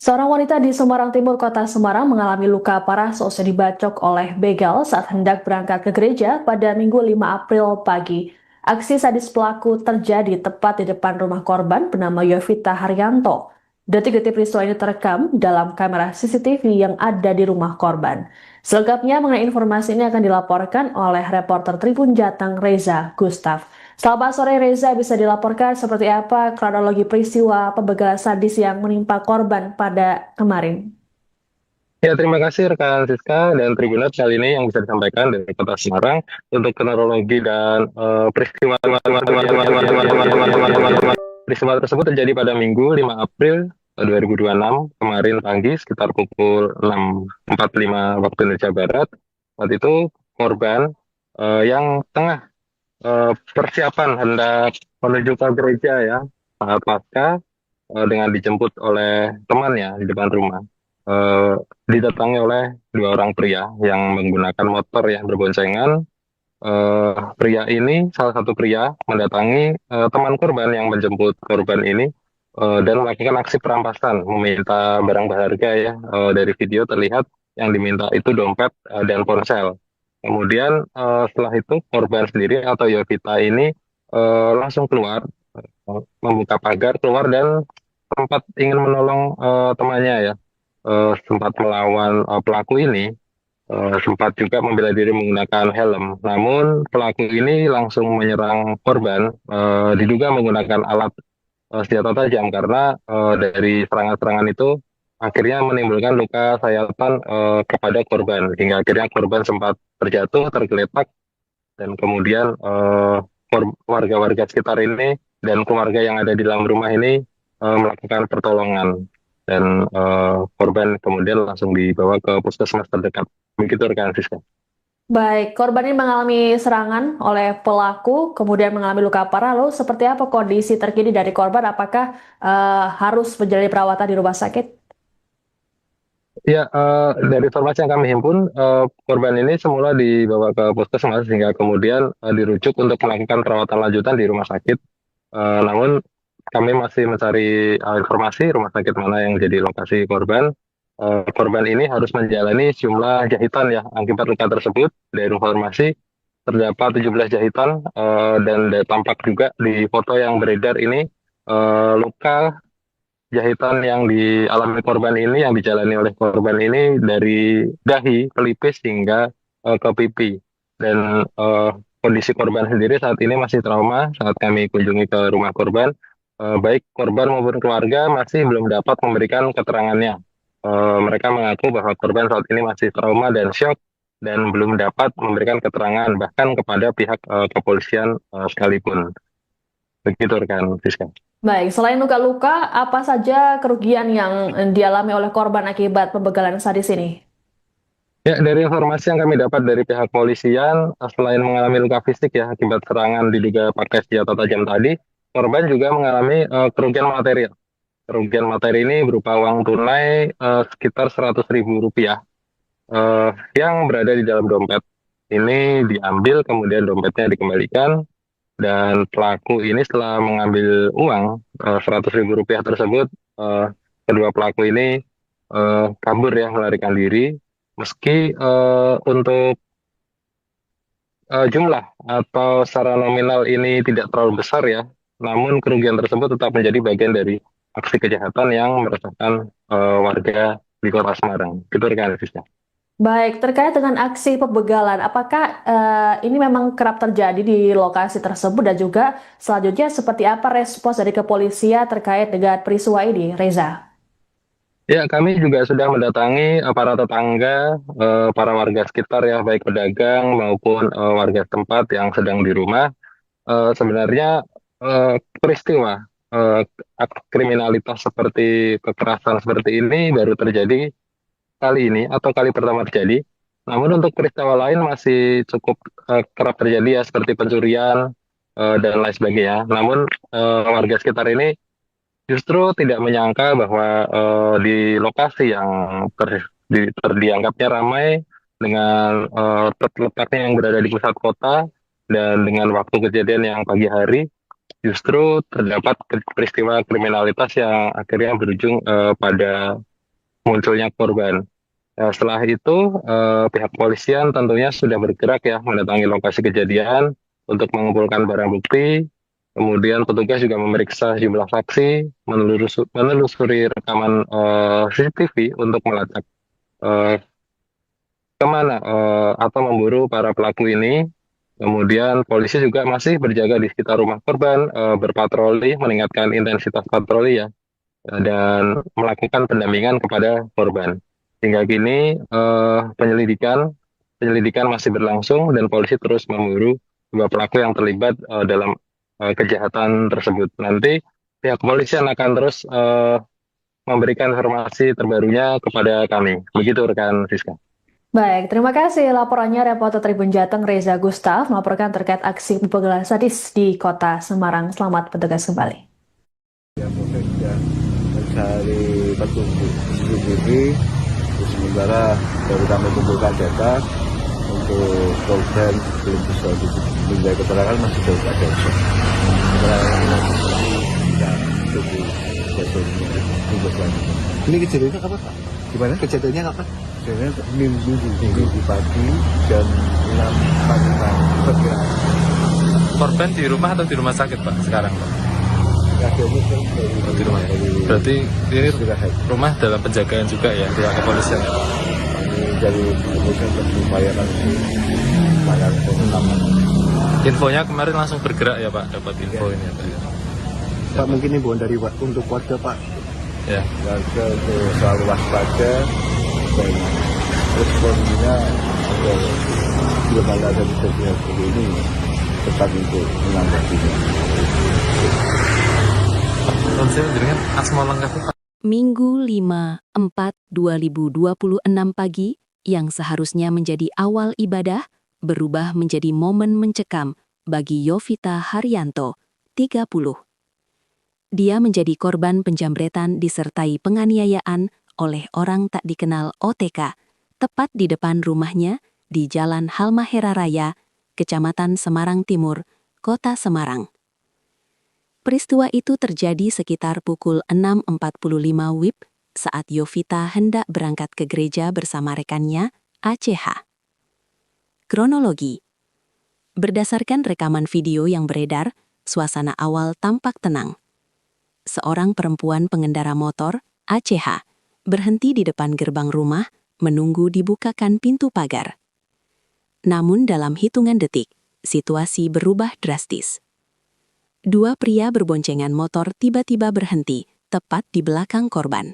Seorang wanita di Semarang Timur, Kota Semarang mengalami luka parah seusai dibacok oleh begal saat hendak berangkat ke gereja pada Minggu 5 April pagi. Aksi sadis pelaku terjadi tepat di depan rumah korban bernama Yovita Haryanto. Detik-detik peristiwa ini terekam dalam kamera CCTV yang ada di rumah korban. Selengkapnya mengenai informasi ini akan dilaporkan oleh reporter Tribun Jateng Reza Gustaf. Selamat sore Reza, bisa dilaporkan seperti apa kronologi peristiwa pembegalan sadis yang menimpa korban pada kemarin? Ya, terima kasih rekan Siska dan Tribunat kali ini yang bisa disampaikan dari Kota Semarang untuk kronologi dan peristiwa tersebut terjadi pada Minggu 5 April 2026 kemarin pagi sekitar pukul 6.45 waktu Indonesia Barat. Saat itu korban yang tengah persiapan hendak menuju ke gereja ya saat pasca dengan dijemput oleh temannya di depan rumah. Didatangi oleh dua orang pria yang menggunakan motor yang berboncengan. Pria ini, salah satu pria mendatangi teman korban yang menjemput korban ini dan melakukan aksi perampasan, meminta barang berharga ya. Dari video terlihat yang diminta itu dompet dan ponsel. Kemudian setelah itu korban sendiri atau Yovita ini langsung keluar, membuka pagar keluar dan sempat ingin menolong temannya ya. Sempat melawan pelaku ini, sempat juga membela diri menggunakan helm. Namun pelaku ini langsung menyerang korban, diduga menggunakan alat senjata tajam karena dari serangan-serangan itu akhirnya menimbulkan luka sayatan kepada korban hingga akhirnya korban sempat terjatuh, tergeletak dan kemudian warga-warga sekitar ini dan keluarga yang ada di dalam rumah ini melakukan pertolongan, dan korban kemudian langsung dibawa ke puskesmas terdekat. Begitu rekan Siska. Baik, korban ini mengalami serangan oleh pelaku, kemudian mengalami luka parah. Lalu seperti apa kondisi terkini dari korban? Apakah harus menjalani perawatan di rumah sakit? Ya, dari informasi yang kami himpun, korban ini semula dibawa ke puskesmas hingga kemudian dirujuk untuk melakukan perawatan lanjutan di rumah sakit. Namun kami masih mencari informasi rumah sakit mana yang jadi lokasi korban. Korban ini harus menjalani jumlah jahitan ya akibat luka tersebut. Dari informasi terdapat 17 jahitan, dan tampak juga di foto yang beredar ini luka jahitan yang dialami korban ini, yang dijalani oleh korban ini dari dahi, pelipis hingga ke pipi. Dan kondisi korban sendiri saat ini masih trauma saat kami kunjungi ke rumah korban. Baik korban maupun keluarga masih belum dapat memberikan keterangannya. Mereka mengaku bahwa korban saat ini masih trauma dan shock dan belum dapat memberikan keterangan bahkan kepada pihak kepolisian sekalipun. Begitu rekan Siska. Baik, selain luka-luka, apa saja kerugian yang dialami oleh korban akibat pembegalan sadis ini? Ya, dari informasi yang kami dapat dari pihak polisian, selain mengalami luka fisik ya akibat serangan diduga pakai senjata tajam tadi, korban juga mengalami kerugian material. Kerugian materi ini berupa uang tunai sekitar Rp100.000 yang berada di dalam dompet. Ini diambil, kemudian dompetnya dikembalikan, dan pelaku ini setelah mengambil uang Rp100.000 tersebut, kedua pelaku ini kabur ya, melarikan diri. Meski untuk jumlah atau secara nominal ini tidak terlalu besar ya, namun kerugian tersebut tetap menjadi bagian dari aksi kejahatan yang meresahkan warga di Kota Semarang. Itu rekan Fisya. Baik, terkait dengan aksi pembegalan, apakah ini memang kerap terjadi di lokasi tersebut, dan juga selanjutnya seperti apa respons dari kepolisian terkait dengan peristiwa ini, Reza? Ya, kami juga sudah mendatangi para tetangga, para warga sekitar ya, baik pedagang maupun warga tempat yang sedang di rumah. Sebenarnya peristiwa kriminalitas seperti kekerasan seperti ini baru terjadi kali ini atau kali pertama terjadi. Namun untuk peristiwa lain masih cukup kerap terjadi ya, seperti pencurian dan lain sebagainya. Namun warga sekitar ini justru tidak menyangka bahwa di lokasi yang dianggapnya ramai dengan letaknya yang berada di pusat kota dan dengan waktu kejadian yang pagi hari, justru terdapat peristiwa kriminalitas yang akhirnya berujung pada munculnya korban. Setelah itu, pihak polisian tentunya sudah bergerak ya, mendatangi lokasi kejadian untuk mengumpulkan barang bukti. Kemudian petugas juga memeriksa jumlah saksi, menelusuri rekaman CCTV untuk melacak kemana atau memburu para pelaku ini. Kemudian polisi juga masih berjaga di sekitar rumah korban, berpatroli, meningkatkan intensitas patroli ya, dan melakukan pendampingan kepada korban. Hingga kini penyelidikan masih berlangsung dan polisi terus memburu dua pelaku yang terlibat dalam kejahatan tersebut. Nanti pihak kepolisian akan terus memberikan informasi terbarunya kepada kami. Begitu rekan Siska. Baik, terima kasih laporannya reporter Tribun Jateng Reza Gustaf melaporkan terkait aksi pembegalan sadis di Kota Semarang. Selamat bertugas kembali. Ya, prosesnya mencari petunjuk CCTV. Sementara baru kami kumpulkan data untuk korban belum bisa diminta keterangan, masih jauh ada. Keterangan bisa tunggu besoknya untuk selanjutnya. Ini kejadiannya kapan Pak? Gimana? Kejadiannya kapan? Kejadiannya minggu pagi jam 6 pagi perkiraan. Korban di rumah atau di rumah sakit Pak sekarang Pak? Keadaannya kan Di rumah. Berarti ini sudah rumah dalam penjagaan juga ya pihak kepolisian ya Pak? dari kepolisian mengupayakan pengungkapan. Infonya kemarin langsung bergerak ya Pak, dapat info ini ya Pak? Pak, mungkin himbauan dari untuk warga Pak. Ya. Warga untuk selalu waspada dan responnya atau belum ada kejadian seperti ini tetap untuk menanggapinya. Non saya dengan asma lengkapnya Pak. Minggu 5/4/2026 pagi, yang seharusnya menjadi awal ibadah, berubah menjadi momen mencekam bagi Yovita Haryanto, 30. Dia menjadi korban penjambretan disertai penganiayaan oleh orang tak dikenal OTK, tepat di depan rumahnya di Jalan Halmahera Raya, Kecamatan Semarang Timur, Kota Semarang. Peristiwa itu terjadi sekitar pukul 6.45 WIB saat Yovita hendak berangkat ke gereja bersama rekannya, ACH. Kronologi. Berdasarkan rekaman video yang beredar, suasana awal tampak tenang. Seorang perempuan pengendara motor, ACH, berhenti di depan gerbang rumah, menunggu dibukakan pintu pagar. Namun dalam hitungan detik, situasi berubah drastis. Dua pria berboncengan motor tiba-tiba berhenti, tepat di belakang korban.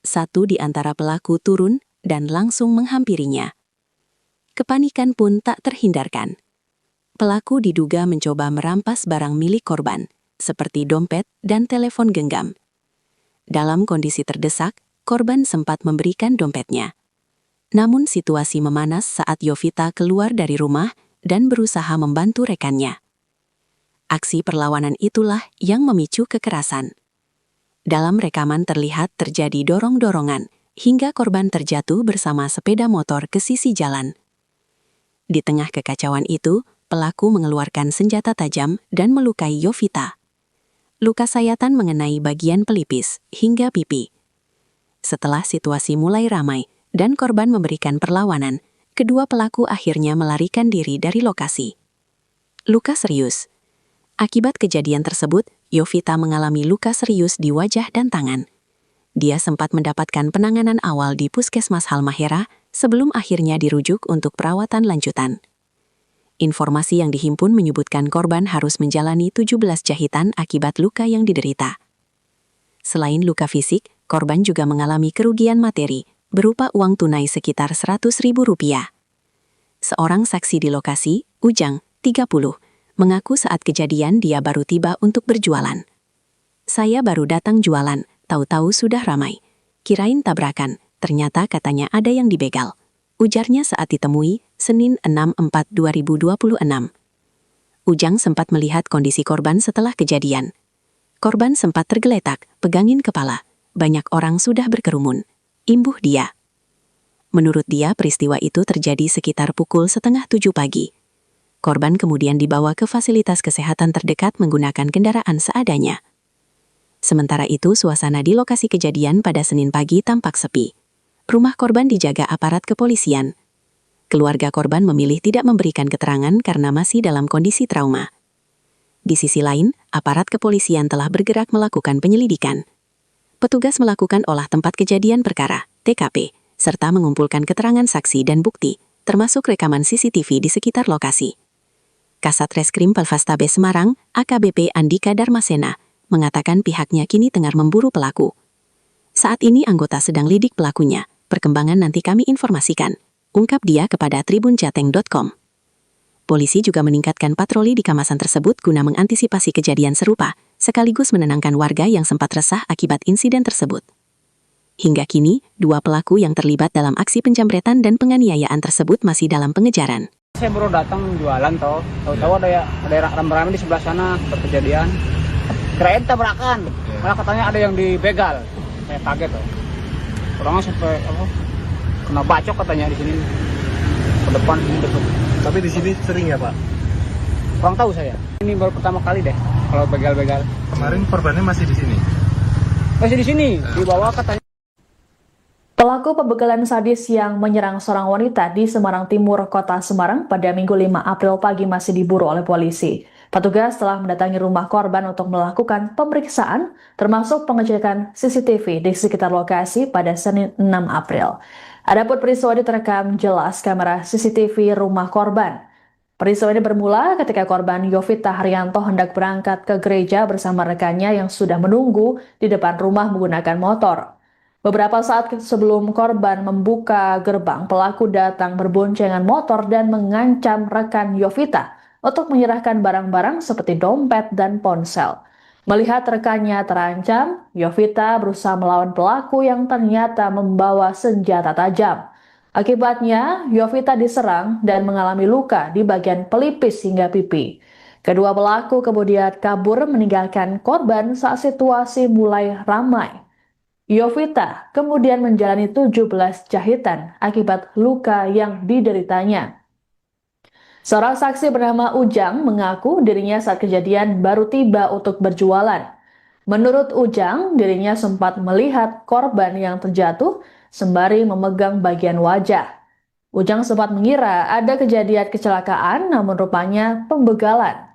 Satu di antara pelaku turun dan langsung menghampirinya. Kepanikan pun tak terhindarkan. Pelaku diduga mencoba merampas barang milik korban, seperti dompet dan telepon genggam. Dalam kondisi terdesak, korban sempat memberikan dompetnya. Namun situasi memanas saat Yovita keluar dari rumah dan berusaha membantu rekannya. Aksi perlawanan itulah yang memicu kekerasan. Dalam rekaman terlihat terjadi dorong-dorongan, hingga korban terjatuh bersama sepeda motor ke sisi jalan. Di tengah kekacauan itu, pelaku mengeluarkan senjata tajam dan melukai Yovita. Luka sayatan mengenai bagian pelipis hingga pipi. Setelah situasi mulai ramai dan korban memberikan perlawanan, kedua pelaku akhirnya melarikan diri dari lokasi. Luka serius. Akibat kejadian tersebut, Yovita mengalami luka serius di wajah dan tangan. Dia sempat mendapatkan penanganan awal di Puskesmas Halmahera sebelum akhirnya dirujuk untuk perawatan lanjutan. Informasi yang dihimpun menyebutkan korban harus menjalani 17 jahitan akibat luka yang diderita. Selain luka fisik, korban juga mengalami kerugian materi berupa uang tunai sekitar Rp100.000. Seorang saksi di lokasi, Ujang, 30, mengaku saat kejadian dia baru tiba untuk berjualan. Saya baru datang jualan, tahu-tahu sudah ramai. Kirain tabrakan, ternyata katanya ada yang dibegal. Ujarnya saat ditemui, Senin 6/4/2026. Ujang sempat melihat kondisi korban setelah kejadian. Korban sempat tergeletak, pegangin kepala. Banyak orang sudah berkerumun. Imbuh dia. Menurut dia, peristiwa itu terjadi sekitar pukul 6:30 pagi. Korban kemudian dibawa ke fasilitas kesehatan terdekat menggunakan kendaraan seadanya. Sementara itu, suasana di lokasi kejadian pada Senin pagi tampak sepi. Rumah korban dijaga aparat kepolisian. Keluarga korban memilih tidak memberikan keterangan karena masih dalam kondisi trauma. Di sisi lain, aparat kepolisian telah bergerak melakukan penyelidikan. Petugas melakukan olah tempat kejadian perkara, TKP, serta mengumpulkan keterangan saksi dan bukti, termasuk rekaman CCTV di sekitar lokasi. Kasat Reskrim Polrestabes Semarang, AKBP Andika Darmasena, mengatakan pihaknya kini tengah memburu pelaku. Saat ini anggota sedang lidik pelakunya, perkembangan nanti kami informasikan, ungkap dia kepada tribunjateng.com. Polisi juga meningkatkan patroli di kawasan tersebut guna mengantisipasi kejadian serupa, sekaligus menenangkan warga yang sempat resah akibat insiden tersebut. Hingga kini, dua pelaku yang terlibat dalam aksi penjambretan dan penganiayaan tersebut masih dalam pengejaran. Saya baru datang jualan tahu-tahu ada rame-rame di sebelah sana berkejadian. Kirain tabrakan, malah katanya ada yang dibegal. Saya kaget tuh. Orangnya sampai kena bacok katanya di sini ke depan ini depan. Tapi di sini sering ya Pak? Kurang tahu saya. Ini baru pertama kali deh kalau begal-begal. Kemarin korbannya masih di sini. Masih di sini, dibawa katanya. Pelaku pembegalan sadis yang menyerang seorang wanita di Semarang Timur, Kota Semarang pada Minggu 5 April pagi masih diburu oleh polisi. Petugas telah mendatangi rumah korban untuk melakukan pemeriksaan, termasuk pengecekan CCTV di sekitar lokasi pada Senin 6 April. Adapun peristiwa ini terekam jelas kamera CCTV rumah korban. Peristiwa ini bermula ketika korban Yovita Haryanto hendak berangkat ke gereja bersama rekannya yang sudah menunggu di depan rumah menggunakan motor. Beberapa saat sebelum korban membuka gerbang, pelaku datang berboncengan motor dan mengancam rekan Yovita untuk menyerahkan barang-barang seperti dompet dan ponsel. Melihat rekannya terancam, Yovita berusaha melawan pelaku yang ternyata membawa senjata tajam. Akibatnya, Yovita diserang dan mengalami luka di bagian pelipis hingga pipi. Kedua pelaku kemudian kabur meninggalkan korban saat situasi mulai ramai. Yovita kemudian menjalani 17 jahitan akibat luka yang dideritanya. Seorang saksi bernama Ujang mengaku dirinya saat kejadian baru tiba untuk berjualan. Menurut Ujang, dirinya sempat melihat korban yang terjatuh sembari memegang bagian wajah. Ujang sempat mengira ada kejadian kecelakaan, namun rupanya pembegalan.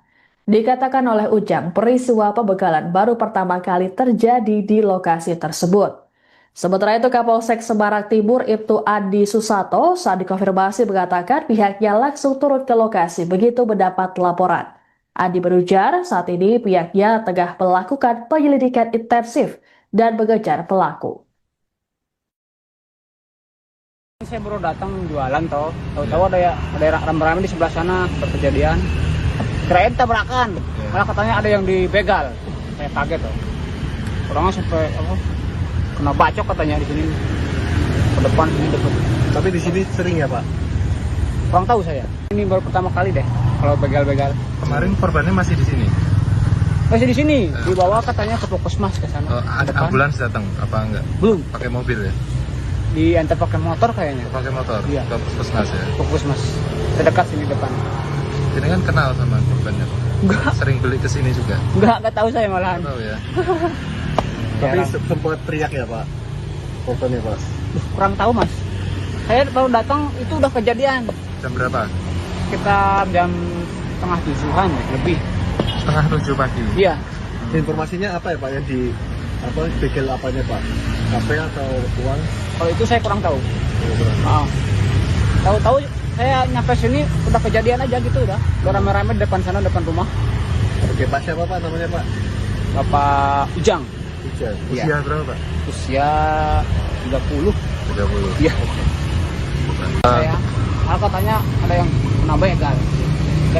Dikatakan oleh Ujang, peristiwa pembegalan baru pertama kali terjadi di lokasi tersebut. Sementara itu, Kapolsek Semarang Timur Ibtu Adi Susato saat dikonfirmasi mengatakan pihaknya langsung turun ke lokasi begitu mendapat laporan. Adi berujar saat ini pihaknya tengah melakukan penyelidikan intensif dan mengejar pelaku. Saya baru datang jualan toh, tahu-tahu ada rame-rame di sebelah sana berkejadian. Kirain tabrakan, malah katanya ada yang dibegal. Saya kaget toh. Orangnya sampai kena bacok katanya di sini. Ke depan sini depan. Tapi di sini sering ya Pak? Kurang tahu saya. Ini baru pertama kali deh kalau begal-begal. Kemarin korbannya masih di sini. Masih di sini, dibawa katanya ke puskesmas ke sana. Ada ambulans datang apa enggak? Belum, Pakai mobil ya? diantar pakai motor kayaknya. Pakai motor? Iya. Ke puskesmas ya? Puskesmas. Terdekat sini depan. Ini kan kenal sama korbannya Pak? Enggak, Sering beli ke sini juga? enggak tahu saya malahan. Tahu ya? Tapi Jarang. sempat teriak ya Pak? Fotonya Pak? Kurang tahu mas. Saya baru datang itu udah kejadian. Jam berapa? Sekitar jam setengah tujuhan ya, lebih. Setengah 7 pagi? Iya. Informasinya apa ya Pak yang di begal apanya Pak? HP atau uang? Kalau itu saya kurang tahu. Tahu-tahu saya nyampe sini udah kejadian aja gitu udah. Udah rame-rame di depan sana depan rumah. Oke, Pak siapa Pak namanya Pak? Bapak Ujang. Ujian. Iya. Usia berapa Pak? Usia 30. 30. Iya. Saya malah katanya ada yang kena begal.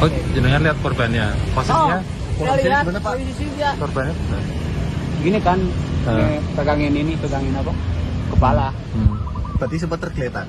Oh, jenengan lihat korbannya? Posisinya? Saya lihat Gimana, Pak? posisi dia. Korbannya? Gini kan, pegangin apa? Kepala. Berarti sempat tergeletak.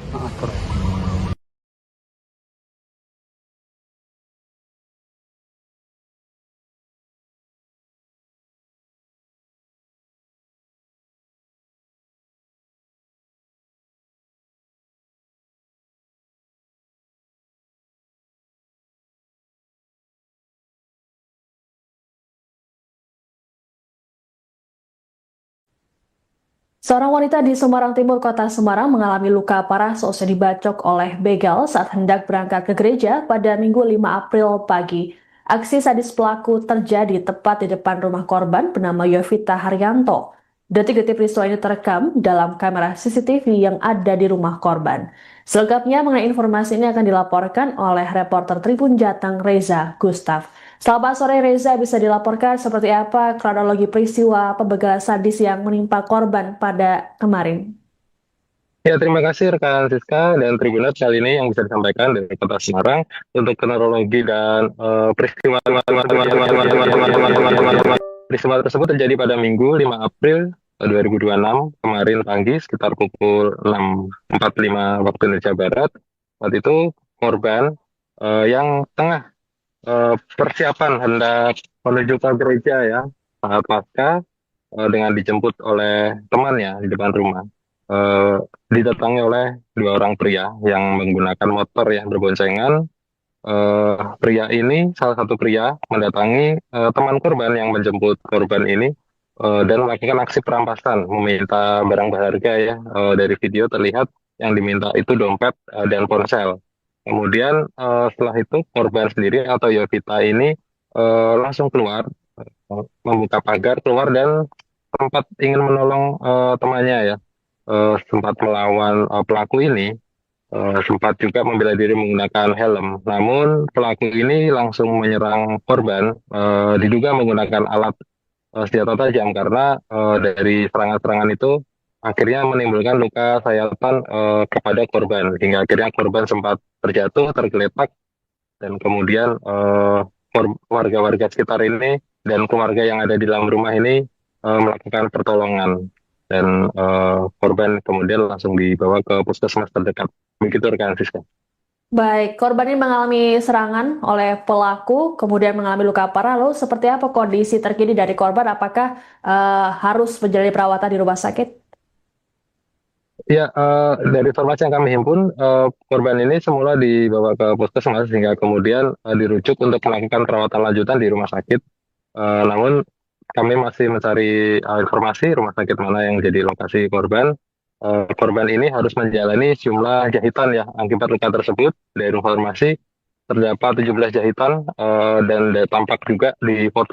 Seorang wanita di Semarang Timur, Kota Semarang mengalami luka parah seusai dibacok oleh begal saat hendak berangkat ke gereja pada Minggu 5 April pagi. Aksi sadis pelaku terjadi tepat di depan rumah korban bernama Yovita Haryanto. Detik-detik peristiwa ini terekam dalam kamera CCTV yang ada di rumah korban. Selengkapnya mengenai informasi ini akan dilaporkan oleh reporter Tribun Jateng Reza Gustaf. Selamat sore Reza, bisa dilaporkan seperti apa kronologi peristiwa pembegalan sadis yang menimpa korban pada kemarin? Ya, terima kasih rekan Siska dan Tribunat kali ini yang bisa disampaikan dari Kota Semarang untuk kronologi dan peristiwa tersebut terjadi pada Minggu 5 April 2026 kemarin pagi sekitar pukul 6.45 waktu Indonesia Barat. Waktu itu korban yang tengah persiapan hendak menuju ke gereja ya saat pasca dengan dijemput oleh temannya di depan rumah. Didatangi oleh dua orang pria yang menggunakan motor yang berboncengan. Pria ini, salah satu pria, mendatangi teman korban yang menjemput korban ini dan melakukan aksi perampasan, meminta barang berharga ya. Dari video terlihat yang diminta itu dompet dan ponsel. Kemudian setelah itu korban sendiri atau Yovita ini langsung keluar, membuka pagar keluar dan sempat ingin menolong temannya ya. Sempat melawan pelaku ini, sempat juga membela diri menggunakan helm. Namun pelaku ini langsung menyerang korban, diduga menggunakan alat senjata tajam karena dari serangan-serangan itu akhirnya menimbulkan luka sayatan kepada korban, hingga akhirnya korban sempat terjatuh, tergeletak, dan kemudian warga-warga sekitar ini dan keluarga yang ada di dalam rumah ini melakukan pertolongan, dan korban kemudian langsung dibawa ke puskesmas terdekat. Begitu rekan Siska. Baik, korban ini mengalami serangan oleh pelaku, kemudian mengalami luka parah. Lalu seperti apa kondisi terkini dari korban? Apakah harus menjalani perawatan di rumah sakit? Ya, dari informasi yang kami himpun, korban ini semula dibawa ke puskesmas hingga kemudian dirujuk untuk melakukan perawatan lanjutan di rumah sakit. Namun kami masih mencari informasi rumah sakit mana yang jadi lokasi korban. Korban ini harus menjalani sejumlah jahitan ya akibat luka tersebut. Dari informasi terdapat 17 jahitan dan tampak juga di foto